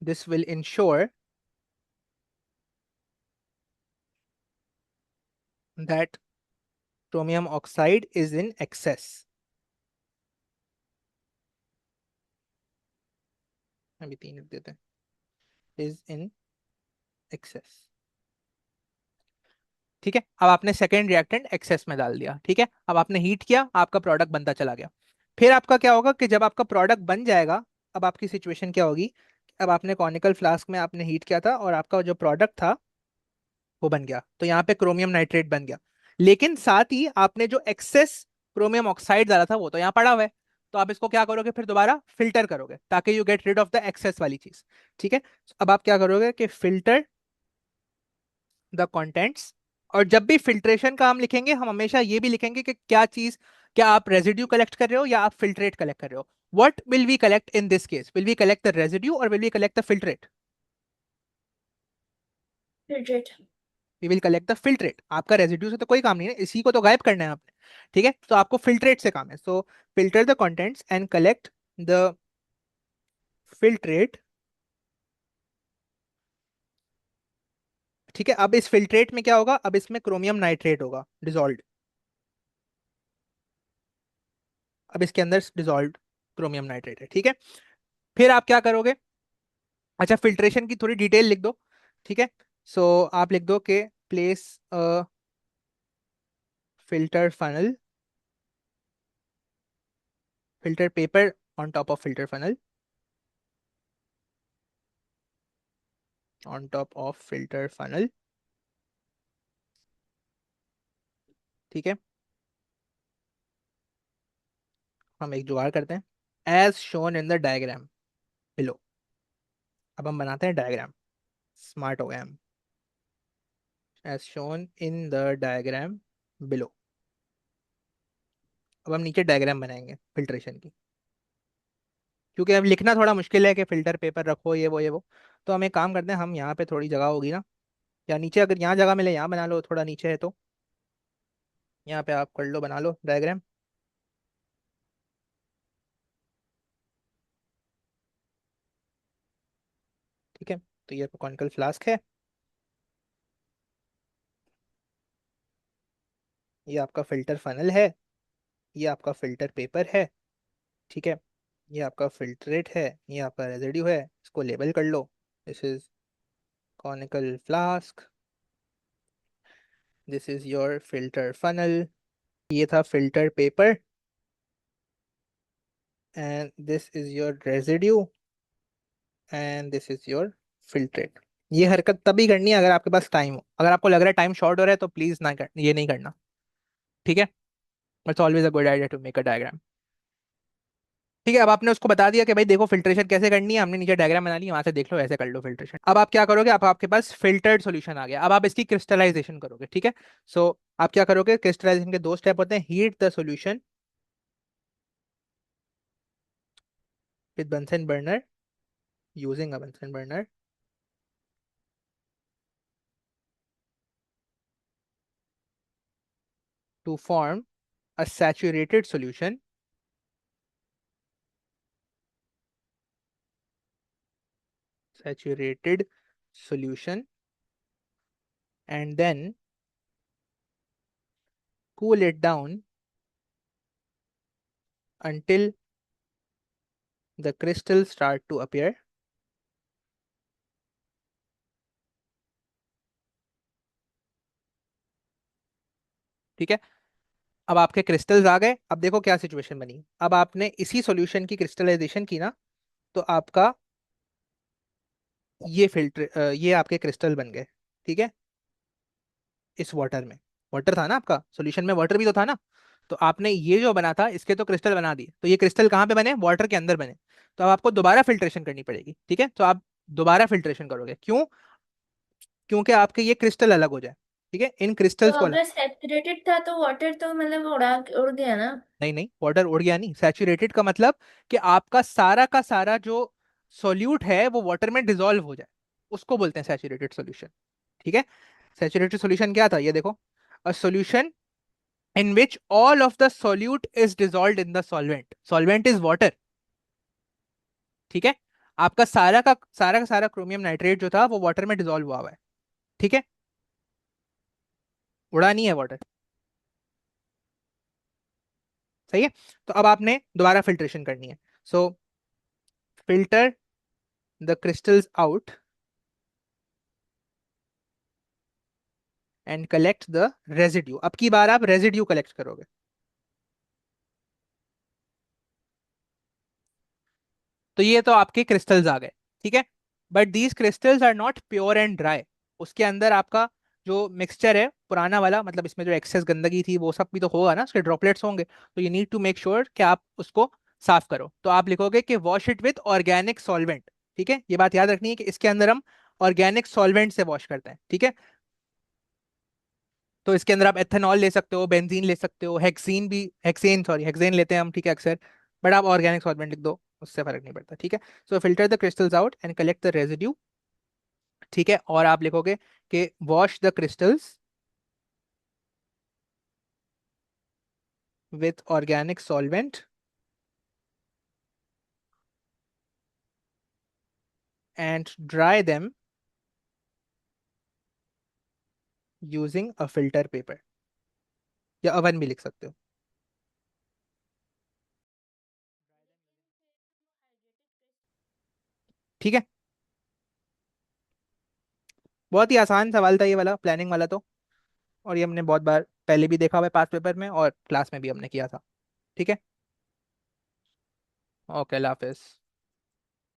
This will ensure that chromium oxide is in excess. अभी 3 लिख देते हैं, is in excess। ठीक है, अब आपने सेकेंड रिएक्टेंट एक्सेस में डाल दिया। ठीक है, अब आपने हीट किया, आपका प्रोडक्ट बनता चला गया। फिर आपका क्या होगा कि जब आपका प्रोडक्ट बन जाएगा, अब आपकी सिचुएशन क्या होगी? अब आपने कॉनिकल फ्लास्क में आपने हीट किया था और आपका जो प्रोडक्ट था वो बन गया, तो यहाँ पे क्रोमियम नाइट्रेट बन गया। लेकिन साथ ही आपने जो एक्सेस क्रोमियम ऑक्साइड डाला था वो तो यहाँ पड़ा हुआ है, तो आप इसको क्या करोगे? फिर दोबारा फिल्टर करोगे ताकि you get rid of the excess वाली चीज। ठीक है, अब आप क्या करोगे कि फिल्टर द कंटेंट्स, और जब भी फिल्ट्रेशन का हम लिखेंगे, हम हमेशा ये भी लिखेंगे कि क्या चीज, क्या आप रेजिड्यू कलेक्ट कर रहे हो या आप फिल्ट्रेट कलेक्ट कर रहे हो। What will we collect in this case? Will we collect the residue और will we collect the filtrate? Filtrate. We will collect the filtrate. आपका रेजिड्यू से तो कोई काम नहीं है, इसी को तो गायब करना है आपने। ठीक है, तो आपको फिल्ट्रेट से काम है। So filter the contents and collect the filtrate. ठीक है, अब इस फिल्ट्रेट में क्या होगा? अब इसमें क्रोमियम नाइट्रेट होगा डिसॉल्व, अब इसके अंदर डिसॉल्व क्रोमियम नाइट्रेट है। ठीक है, फिर आप क्या करोगे? अच्छा, फिल्ट्रेशन की थोड़ी डिटेल लिख दो। ठीक है, सो आप लिख दो कि place a filter funnel, filter paper on top of filter funnel, on top of filter funnel। ठीक है, हम एक जुगाड़ करते हैं, as shown in the diagram below. अब हम बनाते हैं डायग्राम, स्मार्ट हो गए हम। As shown in the diagram below. अब हम नीचे डायग्राम बनाएंगे फिल्ट्रेशन की, क्योंकि अब लिखना थोड़ा मुश्किल है कि फिल्टर पेपर रखो ये वो। तो हम एक काम करते हैं, हम यहाँ पे थोड़ी जगह होगी ना, या नीचे अगर यहाँ जगह मिले यहाँ बना लो, थोड़ा नीचे है तो यहाँ पे आप कर लो, बना लो डायग्राम। ठीक है, तो ये आपका कॉनिकल फ्लास्क है, ये आपका फिल्टर फनल है, ये आपका फिल्टर पेपर है, ठीक है, ये आपका फिल्ट्रेट है, ये आपका रेजिड्यू है, इसको लेबल कर लो। This is conical flask, this is your filter funnel, ये था filter paper, and this is your residue, and this is your filtrate. ये हरकत तभी करनी है अगर आपके पास टाइम हो। अगर आपको लग रहा है टाइम शॉर्ट हो रहा है तो प्लीज ना कर, ये नहीं करना, ठीक है। It's always a good idea to make a diagram. ठीक है, अब आपने उसको बता दिया कि भाई देखो फिल्ट्रेशन कैसे करनी है, हमने नीचे डायग्राम बना ली, वहां से देख लो ऐसे कर लो फिल्ट्रेशन। अब आप क्या करोगे, आप आपके पास फिल्टर्ड सॉल्यूशन आ गया, अब आप इसकी क्रिस्टलाइजेशन करोगे, ठीक है। सो आप क्या करोगे, क्रिस्टलाइजेशन के दो स्टेप होते हैं, heat the solution with Bunsen burner, using a Bunsen burner, to form a saturated solution, saturated solution, and then cool it down until the crystals start to appear, ठीक है। अब आपके क्रिस्टल्स आ गए, अब देखो क्या सिचुएशन बनी, अब आपने इसी सॉल्यूशन की क्रिस्टलाइजेशन की ना, तो आपका ये फिल्टर, ये आपके क्रिस्टल बन गए, ठीक है, इस वाटर में। वाटर था ना आपका सॉल्यूशन में, वाटर भी तो था ना, तो आपने ये जो बना था इसके तो क्रिस्टल बना दिए, तो ये क्रिस्टल कहाँ पे बने, वाटर के अंदर बने। तो अब आपको दोबारा फिल्ट्रेशन करनी पड़ेगी, ठीक है, तो आप दोबारा फिल्ट्रेशन करोगे, क्यों, क्योंकि आपके ये क्रिस्टल अलग हो जाए, ठीक है, इन तो क्रिस्टल्स को अलग। अगर सेचुरेटेड था तो वाटर तो मतलब उड़ गया ना। नहीं नहीं, वाटर उड़ गया नहीं, सैचुरेटेड का मतलब कि आपका सारा का सारा जो सॉल्यूट है वो वाटर में डिसॉल्व हो जाए, उसको बोलते हैं सैचुरेटेड सॉल्यूशन, ठीक है। सैचुरेटेड सॉल्यूशन क्या था, ये देखो, a solution in which all of the solute is dissolved in the solvent, solvent is water, ठीक है। आपका सारा का सारा क्रोमियम नाइट्रेट जो था वो वाटर में डिसॉल्व हुआ हुआ है, ठीक है, उड़ा नहीं है वाटर, सही है। तो अब आपने दोबारा फिल्ट्रेशन करनी है, so filter the crystals out and collect the residue, अब की बार आप रेजिड्यू कलेक्ट करोगे। तो ये तो आपके क्रिस्टल्स आ गए, ठीक है, but these crystals are not pure and dry, उसके अंदर आपका जो मिक्सचर है पुराना वाला, मतलब इसमें जो एक्सेस गंदगी थी वो सब भी तो होगा ना, उसके ड्रॉपलेट्स होंगे, तो you need to make sure कि आप उसको साफ करो। तो आप लिखोगे कि wash it with organic solvent, ठीक है, ये बात याद रखनी है कि इसके अंदर हम ऑर्गेनिक सॉल्वेंट से वॉश करते हैं, ठीक है। तो इसके अंदर आप एथेनॉल ले सकते हो, बेंजीन ले सकते हो, हेक्सीन भी, हेक्सेन सॉरी हेक्सेन लेते हैं हम, ठीक है, अक्सर, बट आप ऑर्गेनिक सॉल्वेंट लिख दो, उससे फर्क नहीं पड़ता, ठीक है। So filter the crystals out and collect the residue, ठीक है, और आप लिखोगे कि wash the crystals with organic solvent and dry them using a filter paper, या अवन भी लिख सकते हो, ठीक है। बहुत ही आसान सवाल था ये वाला, प्लानिंग वाला तो, और ये हमने बहुत बार पहले भी देखा हुआ है पास पेपर में, और क्लास में भी हमने किया था, ठीक है। ओके, अल्लाह हाफिज़।